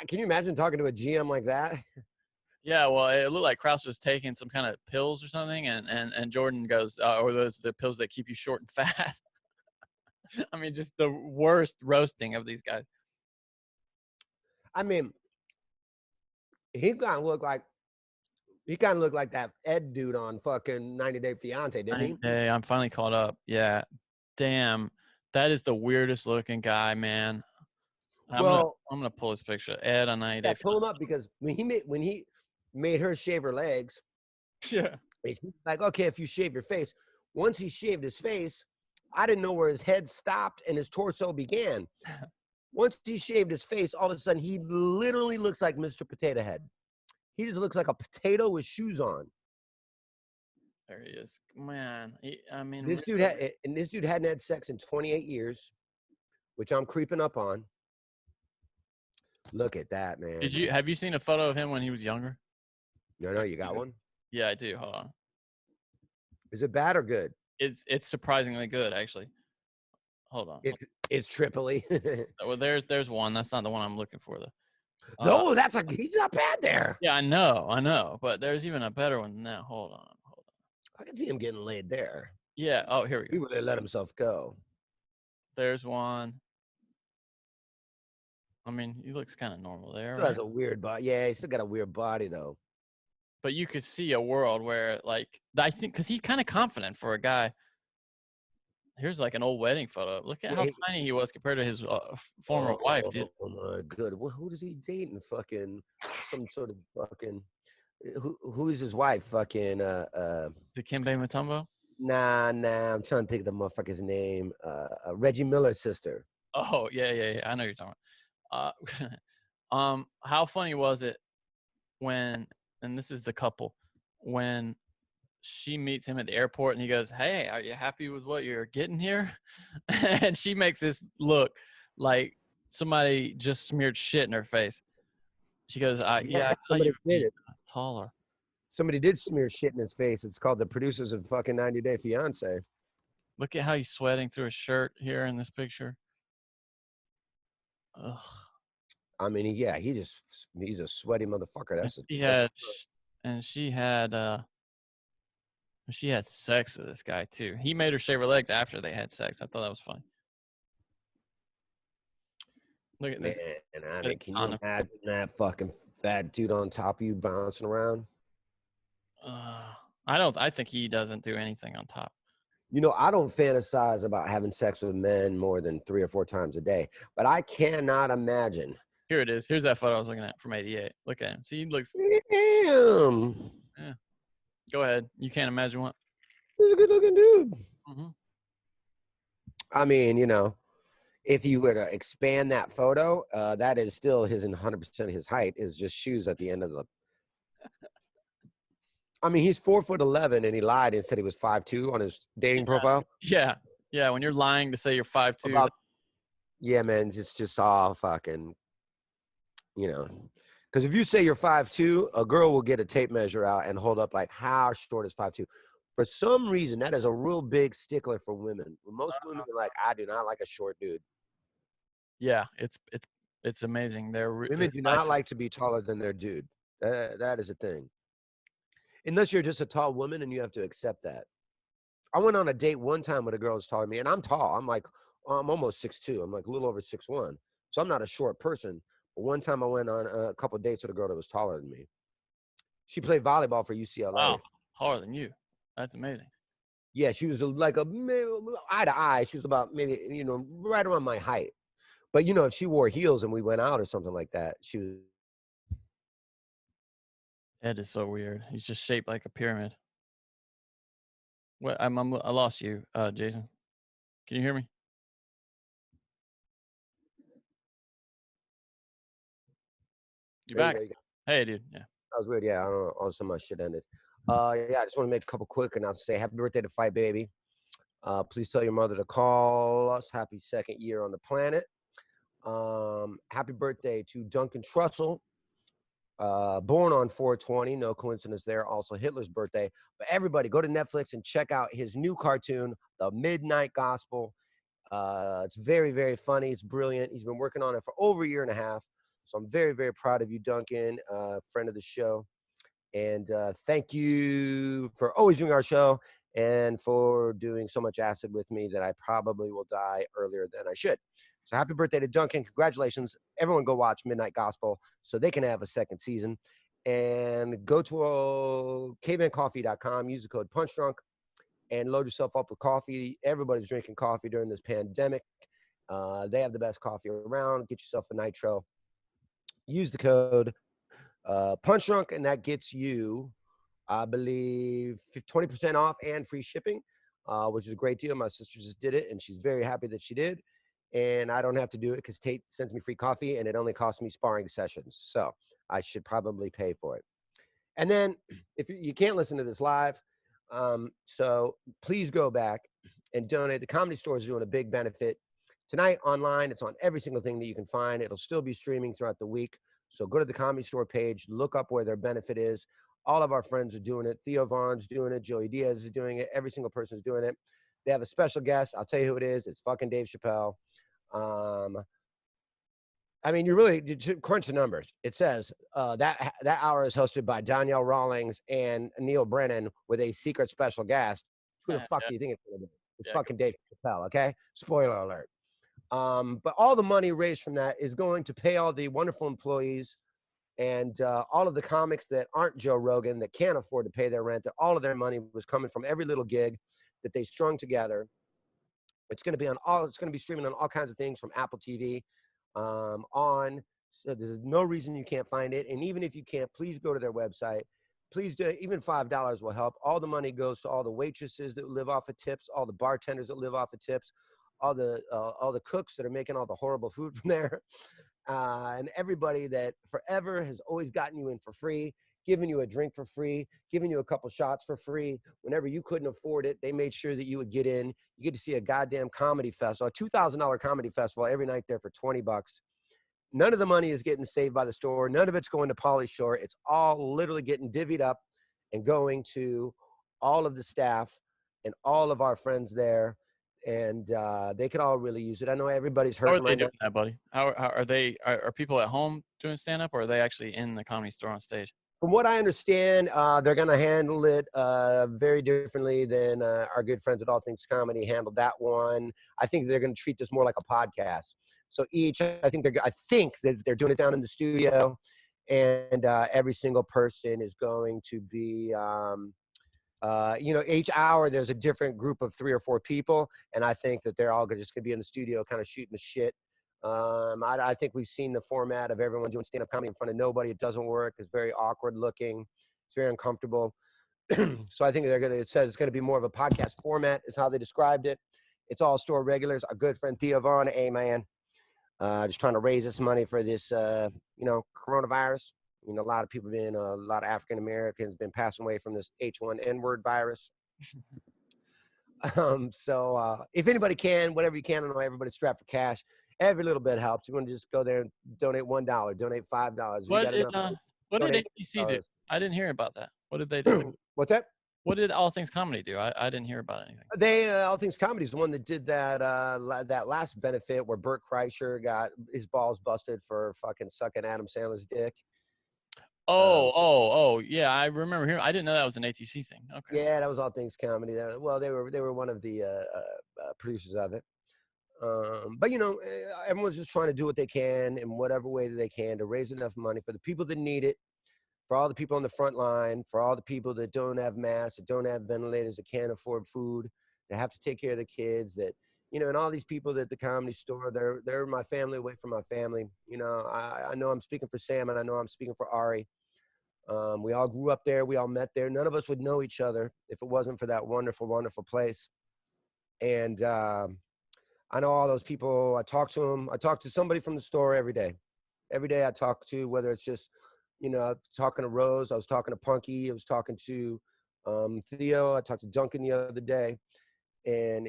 S6: Can you imagine talking to a GM like that?
S5: Yeah, well, it looked like Krause was taking some kind of pills or something, and Jordan goes, or those the pills that keep you short and fat. I mean, just the worst roasting of these guys.
S6: I mean, he kind of looked like that Ed dude on fucking 90 Day Fiance, didn't he?
S5: Hey, I'm finally caught up. Yeah, damn, that is the weirdest looking guy, man. I'm gonna pull his picture. Ed on 90 Day Fiance.
S6: Pull him up, because when he made her shave her legs, he's like, okay, if you shave your face. Once he shaved his face, I didn't know where his head stopped and his torso began. Once he shaved his face, all of a sudden he literally looks like Mr. Potato Head. He just looks like a potato with shoes on.
S5: There he is, man.
S6: This dude hadn't had sex in 28 years, which I'm creeping up on. Look at that, man.
S5: Have you seen a photo of him when he was younger?
S6: No, you got one?
S5: Yeah, I do. Hold on.
S6: Is it bad or good?
S5: It's surprisingly good, actually. Hold on.
S6: It's Tripoli.
S5: Well, there's one. That's not the one I'm looking for, though.
S6: No, he's not bad there.
S5: Yeah, I know. But there's even a better one than that. Hold on.
S6: I can see him getting laid there.
S5: Yeah. Oh, here we go.
S6: He would have let himself go.
S5: There's one. I mean, he looks kind of normal there.
S6: Still has a weird body. Yeah, he's still got a weird body, though.
S5: But you could see a world where, like, I think, because he's kind of confident for a guy. Here's like an old wedding photo. Look at how tiny he was compared to his former wife, dude.
S6: Oh my god, who does he dating? Fucking some sort of fucking. Who is his wife? Fucking
S5: The Kimbe Mutombo?
S6: Nah. I'm trying to think of the motherfucker's name. Reggie Miller's sister.
S5: Oh yeah. I know you're talking about. How funny was it when? And this is the couple, when she meets him at the airport and he goes, "Hey, are you happy with what you're getting here?" And she makes this look like somebody just smeared shit in her face. She goes, "Yeah, I thought you were taller."
S6: Somebody did smear shit in his face. It's called the producers of fucking 90 Day Fiance.
S5: Look at how he's sweating through his shirt here in this picture. Ugh.
S6: I mean, yeah, he's a sweaty motherfucker.
S5: She had sex with this guy too. He made her shave her legs after they had sex. I thought that was funny. Look at this.
S6: Man, can you imagine that fucking fat dude on top of you bouncing around?
S5: I think he doesn't do anything on top.
S6: I don't fantasize about having sex with men more than 3 or 4 times a day, but I cannot imagine.
S5: Here it is. Here's that photo I was looking at from '88. Look at him. See, he looks.
S6: Damn.
S5: Yeah. Go ahead. You can't imagine what?
S6: He's a good-looking dude.
S5: Mm-hmm.
S6: I mean, if you were to expand that photo, that is still his 100% his height is just shoes at the end of the. I mean, he's 4'11" and he lied and said he was 5'2" on his dating profile.
S5: Yeah. Yeah. When you're lying to say you're 5'2".
S6: Yeah, man, it's just all fucking, because if you say you're 5'2", a girl will get a tape measure out and hold up like how short is 5'2". For some reason, that is a real big stickler for women. Most women are like, I do not like a short dude.
S5: Yeah, it's amazing.
S6: Women do not like to be taller than their dude. That is a thing. Unless you're just a tall woman and you have to accept that. I went on a date one time with a girl who's taller than me, and I'm tall. I'm almost 6'2". I'm like a little over 6'1". So I'm not a short person. But one time I went on a couple of dates with a girl that was taller than me. She played volleyball for UCLA.
S5: Wow, taller than you. That's amazing.
S6: Yeah, she was like eye to eye. She was about maybe, right around my height. But, if she wore heels and we went out or something like that, she was.
S5: Ed is so weird. He's just shaped like a pyramid. What? I lost you, Jason. Can you hear me? You back? Hey, dude. Yeah.
S6: That was weird. Yeah, I don't know. All of a sudden my shit ended. Yeah, I just want to make a couple quick announcements. Say happy birthday to Fight Baby. Please tell your mother to call us. Happy 2nd year on the planet. Happy birthday to Duncan Trussell. Born on 4/20, no coincidence there. Also Hitler's birthday. But everybody go to Netflix and check out his new cartoon, The Midnight Gospel. It's very, very funny. It's brilliant. He's been working on it for over a year and a half. So I'm very, very proud of you, Duncan, friend of the show. And thank you for always doing our show and for doing so much acid with me that I probably will die earlier than I should. So happy birthday to Duncan. Congratulations. Everyone go watch Midnight Gospel so they can have a 2nd season. And go to cavemancoffee.com, use the code PUNCHDRUNK, and load yourself up with coffee. Everybody's drinking coffee during this pandemic. They have the best coffee around. Get yourself a nitro. Use the code PUNCHDRUNK, and that gets you, I believe, 20% off and free shipping, which is a great deal. My sister just did it, and she's very happy that she did. And I don't have to do it because Tate sends me free coffee, and it only costs me sparring sessions. So I should probably pay for it. And then if you can't listen to this live, so please go back and donate. The Comedy Store is doing a big benefit tonight online. It's on every single thing that you can find. It'll still be streaming throughout the week. So go to the Comedy Store page, look up where their benefit is. All of our friends are doing it. Theo Vaughn's doing it. Joey Diaz is doing it. Every single person is doing it. They have a special guest. I'll tell you who it is. It's fucking Dave Chappelle. I mean, you really crunch the numbers. It says that hour is hosted by Danielle Rawlings and Neil Brennan with a secret special guest. Who the fuck do you think it's going to be? It's fucking Dave Chappelle, okay? Spoiler alert. But all the money raised from that is going to pay all the wonderful employees and all of the comics that aren't Joe Rogan, that can't afford to pay their rent, that all of their money was coming from every little gig that they strung together. It's going to be streaming on all kinds of things from Apple TV on. So there's no reason you can't find it. And even if you can't, please go to their website. Please do. Even $5 will help. All the money goes to all the waitresses that live off of tips, all the bartenders that live off of tips, all the cooks that are making all the horrible food from there, and everybody that forever has always gotten you in for free, giving you a drink for free, giving you a couple shots for free. Whenever you couldn't afford it, they made sure that you would get in. You get to see a goddamn comedy festival, a $2,000 comedy festival every night there for $20. None of the money is getting saved by the store. None of it's going to Pauly Shore. It's all literally getting divvied up and going to all of the staff and all of our friends there. And they could all really use it. I know everybody's hurting right now.
S5: How are they doing that, buddy? How are they? Are people at home doing stand-up, or are they actually in the Comedy Store on stage?
S6: From what I understand, they're going to handle it very differently than our good friends at All Things Comedy handled that one. I think they're going to treat this more like a podcast. So I think that they're doing it down in the studio, and every single person is going to be, each hour there's a different group of 3 or 4 people, and I think that they're all just going to be in the studio kind of shooting the shit. I think we've seen the format of everyone doing stand-up comedy in front of nobody. It doesn't work. It's very awkward looking. It's very uncomfortable. So I think it says it's going to be more of a podcast format is how they described it. It's all store regulars. Our good friend Theo Vaughn, hey man, just trying to raise this money for this, coronavirus. A lot of people a lot of African Americans been passing away from this H1N1 virus. So if anybody can, whatever you can, I know everybody's strapped for cash. Every little bit helps. You want to just go there and donate $1, donate $5.
S5: What did ATC do? I didn't hear about that. What did they do?
S6: What's that?
S5: What did All Things Comedy do? I didn't hear about anything.
S6: They All Things Comedy is the one that did that that last benefit where Bert Kreischer got his balls busted for fucking sucking Adam Sandler's dick.
S5: Oh, yeah. I remember hearing. I didn't know that was an ATC thing. Okay.
S6: Yeah, that was All Things Comedy. Well, they were one of the producers of it. But everyone's just trying to do what they can in whatever way that they can to raise enough money for the people that need it, for all the people on the front line, for all the people that don't have masks, that don't have ventilators, that can't afford food, that have to take care of the kids, that and all these people at the Comedy Store, they're my family away from my family. I know I'm speaking for Sam, and I know I'm speaking for Ari. We all grew up there. We all met there. None of us would know each other if it wasn't for that wonderful, wonderful place. And I know all those people. I talk to them. I talk to somebody from the store every day. Every day I talk to, whether it's just, talking to Rose. I was talking to Punky. I was talking to Theo. I talked to Duncan the other day. And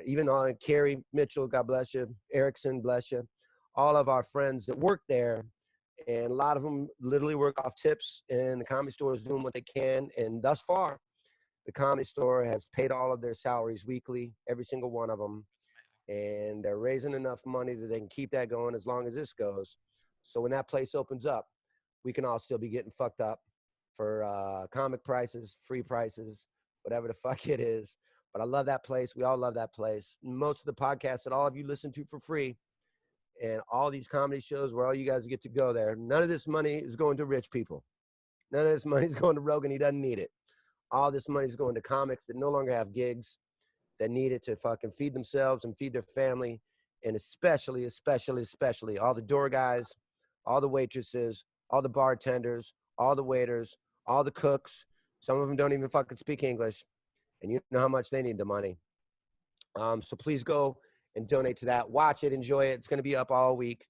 S6: even on Carrie Mitchell, God bless you. Erickson, bless you. All of our friends that work there. And a lot of them literally work off tips, and the Comedy Store is doing what they can. And thus far, the Comedy Store has paid all of their salaries weekly, every single one of them. And they're raising enough money that they can keep that going as long as this goes. So when that place opens up, we can all still be getting fucked up for comic prices, free prices, whatever the fuck it is. But I love that place. We all love that place. Most of the podcasts that all of you listen to for free, and all these comedy shows where all you guys get to go there, none of this money is going to rich people. None of this money is going to Rogan. He doesn't need it. All this money is going to comics that no longer have gigs, that need it to fucking feed themselves and feed their family. And especially all the door guys, all the waitresses, all the bartenders, all the waiters, all the cooks. Some of them don't even fucking speak English. And you know how much they need the money. So please go and donate to that. Watch it, enjoy it. It's going to be up all week.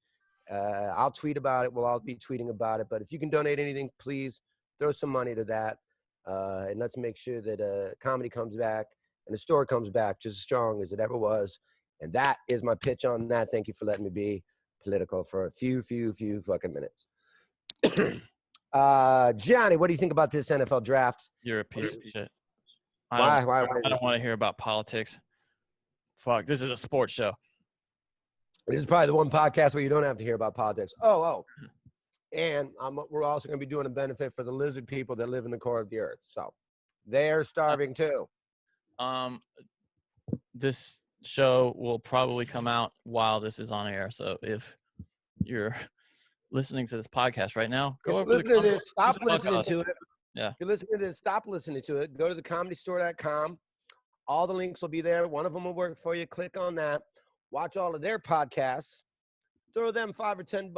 S6: I'll tweet about it. We'll all be tweeting about it. But if you can donate anything, please throw some money to that. And let's make sure that comedy comes back and the store comes back just as strong as it ever was. And that is my pitch on that. Thank you for letting me be political for a few fucking minutes. Johnny, what do you think about this NFL draft?
S5: You're a piece of shit.
S6: Why?
S5: I don't want to hear about politics. Fuck, this is a sports show.
S6: This is probably the one podcast where you don't have to hear about politics. And we're also going to be doing a benefit for the lizard people that live in the core of the earth. So they're starving too.
S5: This show will probably come out while this is on air. So if you're listening to this podcast right now, go over to this.
S6: Stop listening to it.
S5: Yeah.
S6: If you're listening to this, stop listening to it. Go to thecomedystore.com. All the links will be there. One of them will work for you. Click on that. Watch all of their podcasts. Throw them $5 or $10.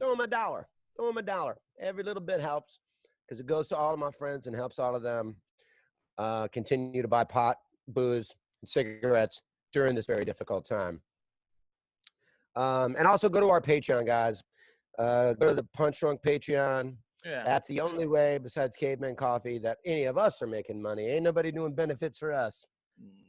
S6: Throw them $1. Throw them $1. Every little bit helps because it goes to all of my friends and helps all of them continue to buy pot, booze, and cigarettes during this very difficult time. And also go to our Patreon, guys. Go to the Punch Drunk Patreon.
S5: Yeah.
S6: That's the only way, besides Caveman Coffee, that any of us are making money. Ain't nobody doing benefits for us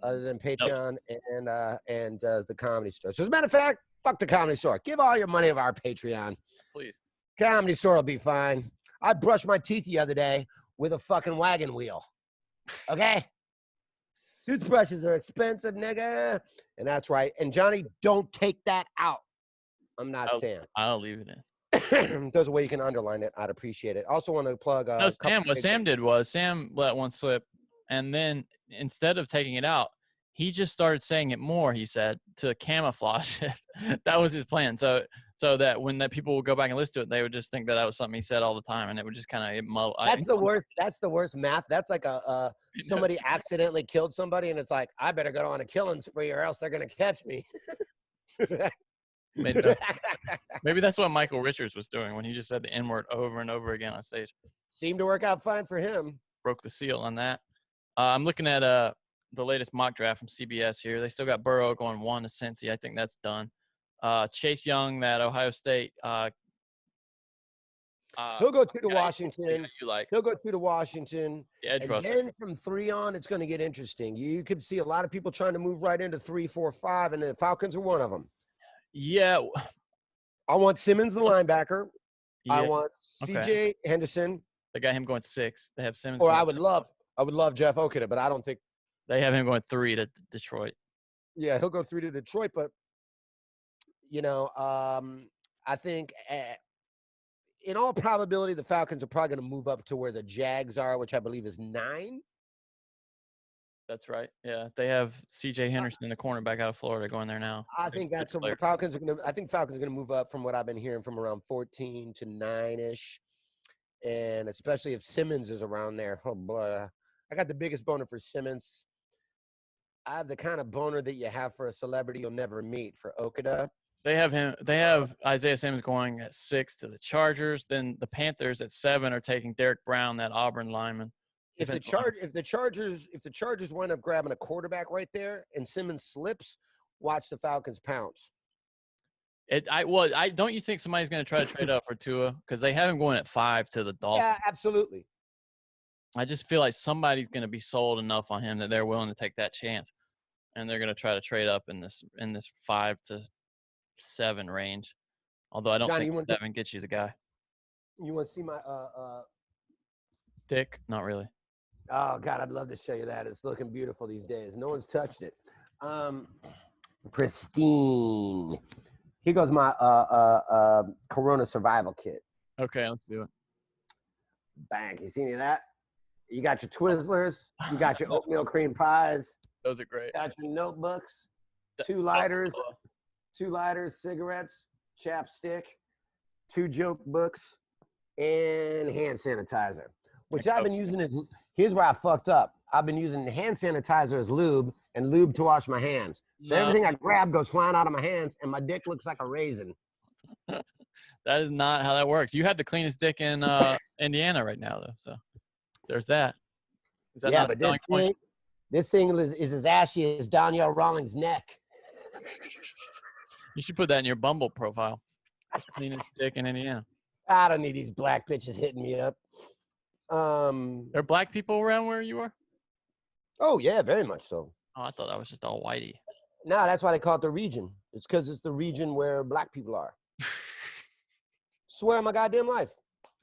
S6: other than Patreon and the Comedy Store. So as a matter of fact, fuck the Comedy Store. Give all your money to our Patreon.
S5: Please.
S6: Comedy Store will be fine. I brushed my teeth the other day with a fucking wagon wheel. Okay? Toothbrushes are expensive, nigga. And that's right. And Johnny, don't take that out. I'm not saying.
S5: I'll leave it in.
S6: There's a way you can underline it. I'd appreciate it. Also want to plug.
S5: No, Sam. What Sam did was Sam let one slip, and then instead of taking it out, he just started saying it more. He said to camouflage it. That was his plan. So that when that people would go back and listen to it, they would just think that was something he said all the time, and it would just kind of muddle.
S6: That's the worst. That's the worst math. That's like somebody accidentally killed somebody, and it's like I better go on a killing spree, or else they're gonna catch me.
S5: Maybe that's what Michael Richards was doing when he just said the N-word over and over again on stage.
S6: Seemed to work out fine for him.
S5: Broke the seal on that. I'm looking at the latest mock draft from CBS here. They still got Burrow going 1 to Cincy. I think that's done. Chase Young, that Ohio State.
S6: He'll go 2 to
S5: guy
S6: Washington.
S5: you like
S6: He'll go 2 to Washington.
S5: the edge
S6: And
S5: rusher.
S6: then from 3 on, it's going to get interesting. You could see a lot of people trying to move right into 3, 4, 5, and the Falcons are one of them.
S5: Yeah.
S6: I want Simmons, the linebacker. I
S5: Yeah.
S6: want CJ Henderson.
S5: They got him going 6. They have Simmons.
S6: Or
S5: going
S6: I would love Jeff Okuda, but I don't think.
S5: They have him going 3 to Detroit.
S6: Yeah, he'll go 3 to Detroit, but I think in all probability the Falcons are probably going to move up to where the Jags are, which I believe is 9.
S5: That's right. Yeah, they have C.J. Henderson, the cornerback out of Florida, going there now.
S6: I think that's what Falcons are going to. I think Falcons are going to move up from what I've been hearing from around 14 to 9-ish, and especially if Simmons is around there. Oh boy, I got the biggest boner for Simmons. I have the kind of boner that you have for a celebrity you'll never meet for Okuda.
S5: They have him. They have Isaiah Simmons going at 6 to the Chargers. Then the Panthers at 7 are taking Derek Brown, that Auburn lineman.
S6: If the Chargers wind up grabbing a quarterback right there and Simmons slips, watch the Falcons pounce.
S5: Don't you think somebody's going to try to trade up for Tua? Because they have him going at 5 to the Dolphins.
S6: Yeah, absolutely.
S5: I just feel like somebody's going to be sold enough on him that they're willing to take that chance, and they're going to try to trade up in this 5 to 7 range. Although I don't think 7 gets you the guy.
S6: You want to see my
S5: Dick? Not really.
S6: Oh God, I'd love to show you that. It's looking beautiful these days. No one's touched it. Pristine. Here goes my Corona survival kit.
S5: Okay, let's do it.
S6: Bang. You see any of that? You got your Twizzlers. You got your oatmeal cream pies.
S5: Those are great.
S6: Got your notebooks. 2 lighters. 2 lighters, cigarettes, chapstick, 2 joke books, and hand sanitizer. Which I've been using as, here's where I fucked up. I've been using hand sanitizer as lube and lube to wash my hands. So everything I grab goes flying out of my hands, and my dick looks like a raisin.
S5: That is not how that works. You have the cleanest dick in Indiana right now, though. So there's that. Is that
S6: yeah, but this thing is as ashy as Danielle Rawlings' neck.
S5: You should put that in your Bumble profile. Cleanest dick in Indiana.
S6: I don't need these black bitches hitting me up.
S5: There are black people around where you are?
S6: Oh, yeah, very much so.
S5: Oh, I thought that was just all whitey.
S6: No, that's why they call it the region. It's because it's the region where black people are. Swear on my goddamn life.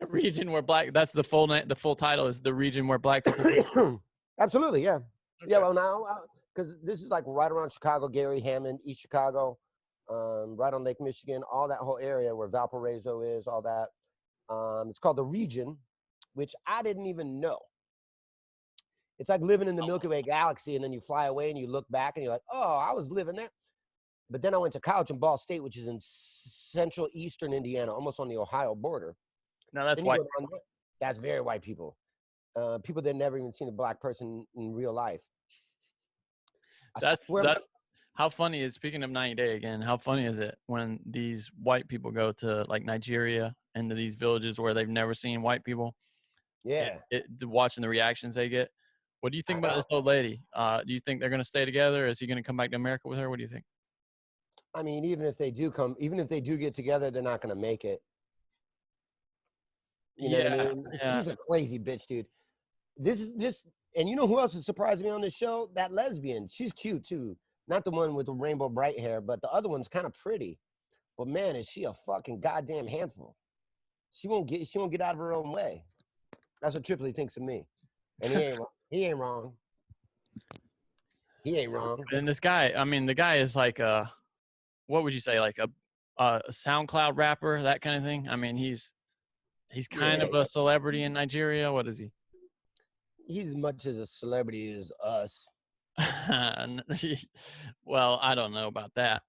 S5: The region where black, that's the full name, the full title is the region where black people
S6: Absolutely, yeah.
S5: Okay.
S6: Yeah, well, now, because this is like right around Chicago, Gary, Hammond, East Chicago, right on Lake Michigan, all that whole area where Valparaiso is, all that. It's called the region, which I didn't even know. It's like living in the Milky Way galaxy, and then you fly away and you look back and you're like, oh, I was living there. But then I went to college in Ball State, which is in central eastern Indiana, almost on the Ohio border.
S5: No, that's white.
S6: That's very white people. People that never even seen a black person in real life.
S5: That's how funny is, speaking of 90 Day again, how funny is it when these white people go to like Nigeria and to these villages where they've never seen white people?
S6: Yeah.
S5: Watching the reactions they get. What do you think about this old lady? Do you think they're going to stay together? Is he going to come back to America with her? What do you think?
S6: I mean, even if they do get together, they're not going to make it. You know what I mean?
S5: Yeah.
S6: She's a crazy bitch, dude. And you know who else is surprising me on this show? That lesbian. She's cute too. Not the one with the rainbow bright hair, but the other one's kind of pretty. But man, is she a fucking goddamn handful. She won't get out of her own way. That's what Tripoli thinks of me. And he ain't wrong. He ain't wrong.
S5: And this guy, I mean, the guy is like what would you say, like a SoundCloud rapper, that kind of thing? I mean, he's kind of a celebrity in Nigeria. What is he?
S6: He's as much as a celebrity as us.
S5: Well, I don't know about that.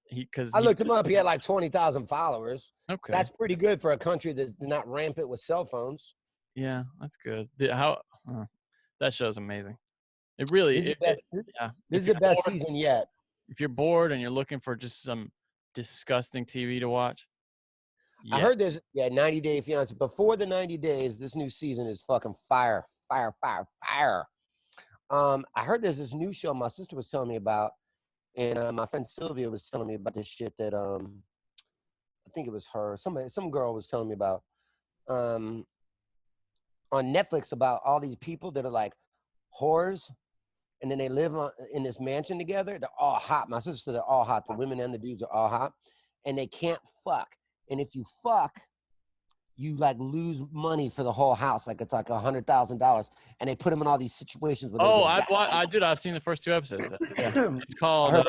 S6: I looked him up. He had like 20,000 followers.
S5: Okay,
S6: that's pretty good for a country that's not rampant with cell phones.
S5: Yeah, that's good. That show's amazing. It really is.
S6: This is the best season yet.
S5: If you're bored and you're looking for just some disgusting TV to watch,
S6: I heard there's 90 Day Fiance. Before the 90 days, this new season is fucking fire. I heard there's this new show my sister was telling me about, and my friend Sylvia was telling me about this shit that I think it was her. Some girl was telling me about on Netflix about all these people that are like whores, and then they live in this mansion together. They're all hot. My sister said they're all hot. The women and the dudes are all hot, and they can't fuck. And if you fuck, you like lose money for the whole house. Like it's like $100,000, and they put them in all these situations where
S5: Oh,
S6: they
S5: I've seen the first 2 episodes. Yeah.
S6: just
S5: It's called.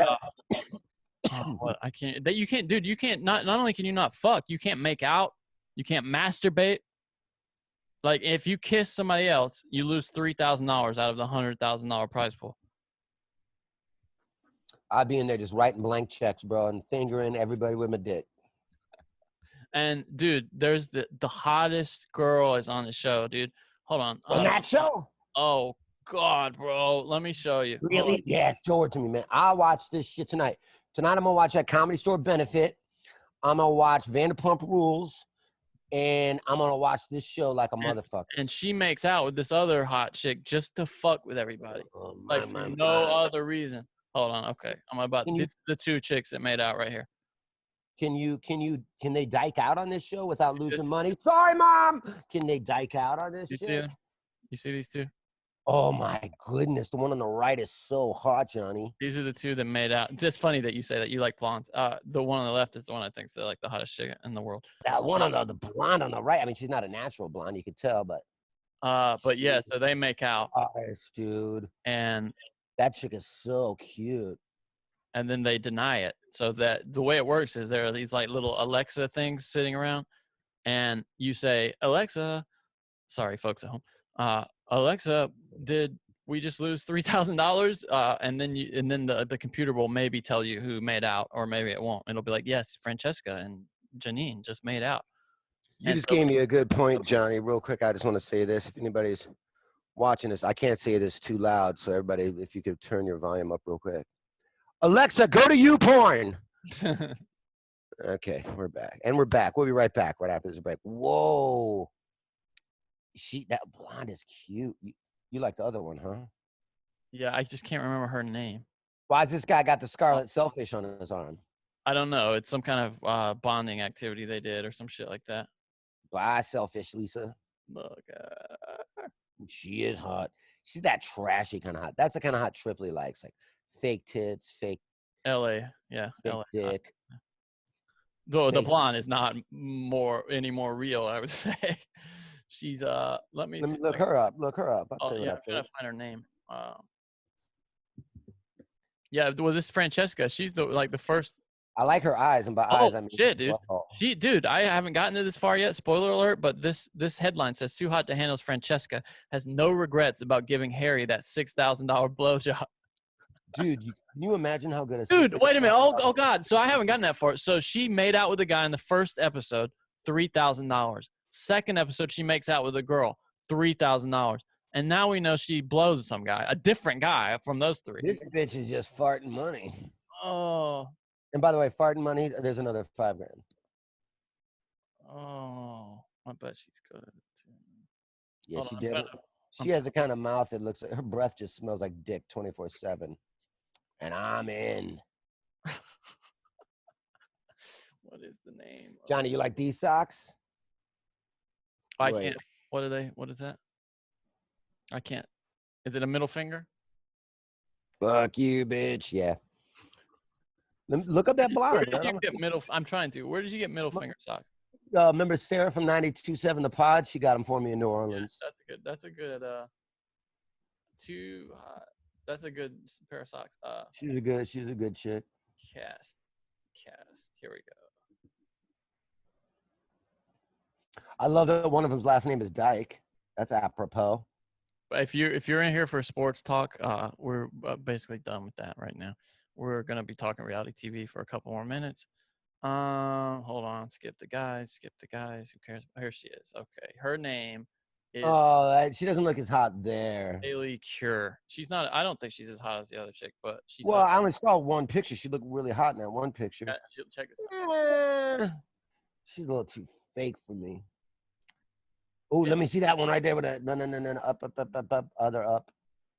S5: What I can't. That you can't, dude. You can't. Not only can you not fuck, you can't make out. You can't masturbate. Like if you kiss somebody else, you lose $3,000 out of the $100,000 prize pool.
S6: I'd be in there just writing blank checks, bro, and fingering everybody with my dick.
S5: And dude, there's the hottest girl is on the show, dude. Hold on.
S6: On that show?
S5: Oh God, bro. Let me show you.
S6: Really? Yes, show it to me, man. I'll watch this shit tonight. Tonight I'm gonna watch that Comedy Store Benefit. I'm gonna watch Vanderpump Rules, and I'm gonna watch this show like a motherfucker.
S5: And she makes out with this other hot chick just to fuck with everybody, like for no other reason. Hold on, okay. I'm about it's the 2 chicks that made out right here.
S6: Can they dike out on this show without losing money? Sorry, Mom. Can they dike out on this shit?
S5: You see these 2?
S6: Oh my goodness, the one on the right is so hot, Johnny.
S5: These are the 2 that made out. It's funny that you say that you like blondes. The one on the left is the one I think is like the hottest chick in the world.
S6: That one on the blonde on the right. I mean, she's not a natural blonde, you could tell, but.
S5: But yeah, so they make out.
S6: Nice, dude.
S5: And
S6: that chick is so cute.
S5: And then they deny it. So that the way it works is there are these like little Alexa things sitting around, and you say, Alexa, sorry, folks at home. Alexa, did we just lose $3,000? And then the computer will maybe tell you who made out, or maybe it won't. It'll be like, yes, Francesca and Janine just made out.
S6: You just gave me a good point, Johnny. Real quick, I just want to say this. If anybody's watching this, I can't say this too loud, so everybody, if you could turn your volume up real quick. Alexa, go to YouPorn. Okay, we're back. And we're back. We'll be right back right after this break. Whoa. That blonde is cute. You like the other one, huh?
S5: Yeah, I just can't remember her name.
S6: Why's this guy got the scarlet selfish on his arm?
S5: I don't know. It's some kind of bonding activity they did or some shit like that.
S6: Bye, selfish Lisa.
S5: Look.
S6: She is hot. She's that trashy kind of hot. That's the kind of hot Tripoli likes. Like fake tits, fake
S5: LA, yeah,
S6: fake
S5: LA.
S6: dick.
S5: Though the blonde is not any more real, I would say. She's let me
S6: look her up. Look her up.
S5: I'm trying to find her name. Yeah, well, this is Francesca. She's the first.
S6: I like her eyes, and by eyes I mean
S5: shit, dude. Dude, I haven't gotten to this far yet. Spoiler alert! But this headline says too hot to handle's Francesca has no regrets about giving Harry that $6,000 blowjob.
S6: Dude, can you imagine how good?
S5: Dude, wait a minute! Oh God! So I haven't gotten that far. So she made out with a guy in the first episode, $3,000. Second episode, she makes out with a girl, $3,000. And now we know she blows some guy, a different guy from those 3.
S6: This bitch is just farting money.
S5: Oh.
S6: And by the way, farting money, there's another $5 grand.
S5: Oh, I bet she's good at it too.
S6: Yeah, she did. She has the kind of mouth that looks like her breath just smells like dick 24/7. And I'm in.
S5: What is the name?
S6: Johnny, you like these socks?
S5: I can't. What are they? What is that? I can't. Is it a middle finger?
S6: Fuck you, bitch. Yeah. Look up that blonde.
S5: Where did you get middle? I'm trying to. Where did you get middle finger socks?
S6: Remember Sarah from 92.7 The Pod? She got them for me in New Orleans.
S5: Yeah, that's a good. That's a good pair of socks.
S6: She's a good chick.
S5: Cast. Here we go.
S6: I love that one of them's last name is Dyke. That's apropos.
S5: If you're in here for sports talk, we're basically done with that right now. We're gonna be talking reality TV for a couple more minutes. Hold on. Skip the guys. Who cares? Here she is. Okay, her name is.
S6: Oh, she doesn't look as hot there.
S5: Haley Cure. She's not. I don't think she's as hot as the other chick, but she's.
S6: Well,
S5: hot.
S6: I only saw one picture. She looked really hot in that one picture.
S5: Yeah, check this out.
S6: She's a little too fake for me. Oh, let me see that one right there with that. No, up, other up.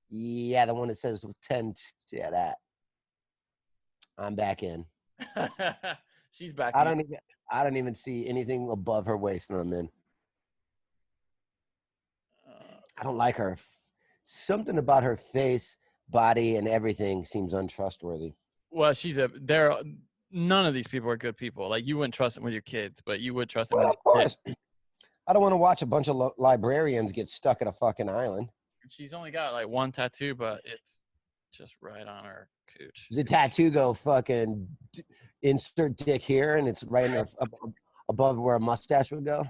S6: Yeah, the one that says 10. Yeah, that. I'm back in.
S5: She's back.
S6: I don't even see anything above her waist when I'm in. I don't like her. Something about her face, body, and everything seems untrustworthy.
S5: Well, none of these people are good people. Like, you wouldn't trust them with your kids, but you would trust them
S6: Well,
S5: with
S6: of
S5: your
S6: course. I don't want to watch a bunch of librarians get stuck at a fucking island.
S5: She's only got like one tattoo, but it's just right on her cooch.
S6: Does the tattoo go fucking insert dick here and it's right in her, above where a mustache would go?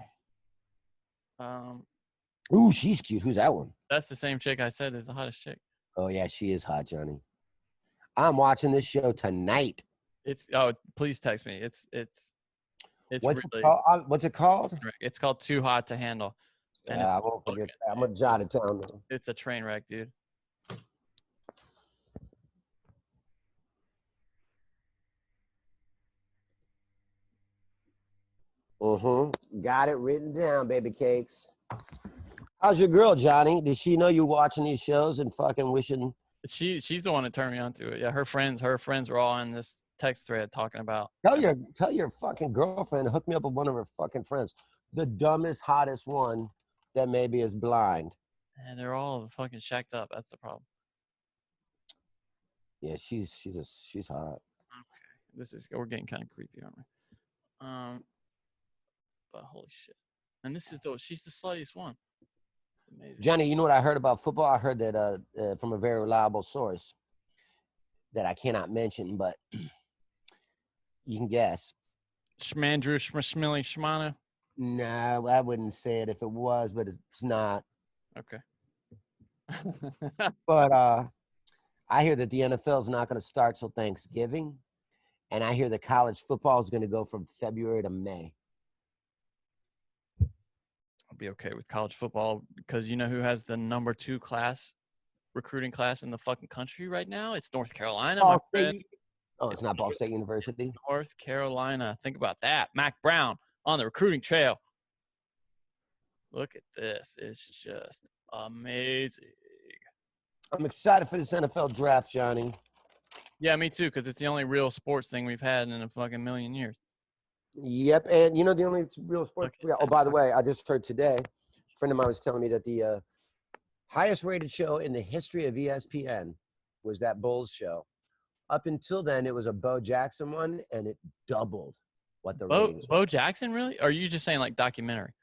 S6: Ooh, she's cute. Who's that one?
S5: That's the same chick I said is the hottest chick.
S6: Oh, yeah, she is hot, Johnny. I'm watching this show tonight.
S5: Please text me. It's
S6: What's
S5: really,
S6: it called? What's it called?
S5: It's called Too Hot to Handle. And
S6: Yeah, I won't forget that. I'm gonna jot it down.
S5: It's a train wreck, dude.
S6: Got it written down, baby cakes. How's your girl, Johnny? Does she know you watching these shows and fucking wishing?
S5: She's the one that turned me on to it. Yeah, her friends were all in this text thread talking about.
S6: Tell your fucking girlfriend to hook me up with one of her fucking friends. The dumbest, hottest one that maybe is blind.
S5: And they're all fucking shacked up. That's the problem.
S6: Yeah, she's hot.
S5: Okay, we're getting kind of creepy, aren't we? But holy shit! And she's the sluttiest one. Amazing.
S6: Johnny, you know what I heard about football? I heard that from a very reliable source that I cannot mention, but you can guess.
S5: Schmandrew Schmilly Schmana.
S6: No, I wouldn't say it if it was, but it's not.
S5: Okay.
S6: But I hear that the NFL is not going to start till Thanksgiving, and I hear that college football is going to go from February to May.
S5: I'll be okay with college football because you know who has the number 2 recruiting class in the fucking country right now? It's North Carolina, my friend.
S6: Oh, it's not Ball State University?
S5: North Carolina. Think about that. Mac Brown on the recruiting trail. Look at this. It's just amazing.
S6: I'm excited for this NFL draft, Johnny.
S5: Yeah, me too, because it's the only real sports thing we've had in a fucking million years.
S6: Yep, and you know the only real sports. Oh, by the way, I just heard today, a friend of mine was telling me that the highest rated show in the history of ESPN was that Bulls show. Up until then, it was a Bo Jackson one, and it doubled what the ratings were.
S5: Bo Jackson, really? Or are you just saying like documentary?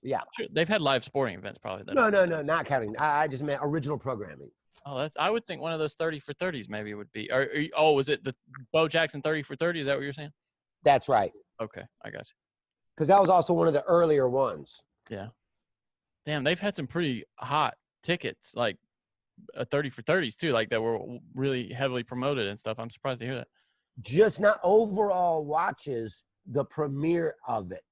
S6: Yeah.
S5: Sure. They've had live sporting events probably.
S6: No, not counting. I just meant original programming.
S5: Oh, I would think one of those 30 for 30s maybe would be. Was it the Bo Jackson 30 for 30? Is that what you're saying?
S6: That's right.
S5: Okay, I got you.
S6: Because that was also one of the earlier ones.
S5: Yeah. Damn, they've had some pretty hot tickets, like 30 for 30s too, like that were really heavily promoted and stuff. I'm surprised to hear that.
S6: Just not overall watches, the premiere of it.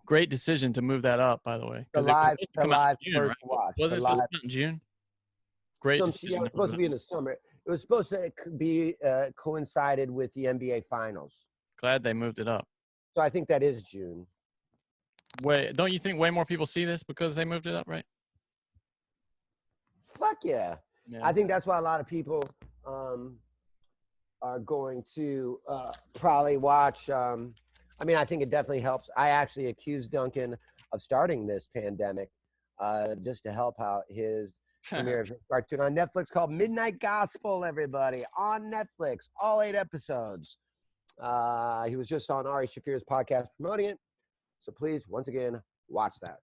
S5: Great decision to move that up, by the way.
S6: The live
S5: June,
S6: first
S5: right?
S6: watch.
S5: Wasn't it supposed to come out in June? Great decision.
S6: It was supposed to be in the summer. It was supposed to be coincided with the NBA Finals.
S5: Glad they moved it up.
S6: So I think that is June.
S5: Don't you think way more people see this because they moved it up, right?
S6: Fuck yeah. I think that's why a lot of people are going to probably watch. I think it definitely helps. I actually accused Duncan of starting this pandemic just to help out his premiere of his cartoon on Netflix called Midnight Gospel, everybody. On Netflix, all 8 episodes. He was just on Ari Shafir's podcast promoting it. So please, once again, watch that.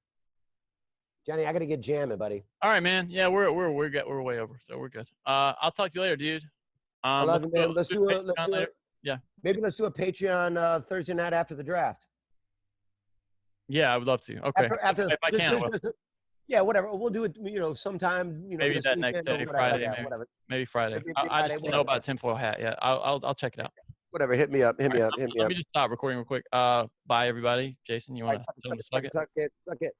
S6: Johnny, I got to get jamming, buddy.
S5: All right, man. Yeah, we're way over, so we're good. I'll talk to you later, dude.
S6: I love you, man. Let's do it.
S5: Yeah.
S6: Maybe let's do a Patreon Thursday night after the draft.
S5: Yeah, I would love to. Okay.
S6: After
S5: if I can.
S6: Yeah, whatever. We'll do it, sometime,
S5: maybe
S6: this
S5: that
S6: weekend
S5: next day,
S6: or
S5: Friday,
S6: whatever. Whatever.
S5: Maybe Friday. I just don't know about a tinfoil hat. Yeah, I'll check it out.
S6: Whatever. Hit me up.
S5: Let me just stop recording real quick. Bye, everybody. Jason, you want to suck it?
S6: Suck it.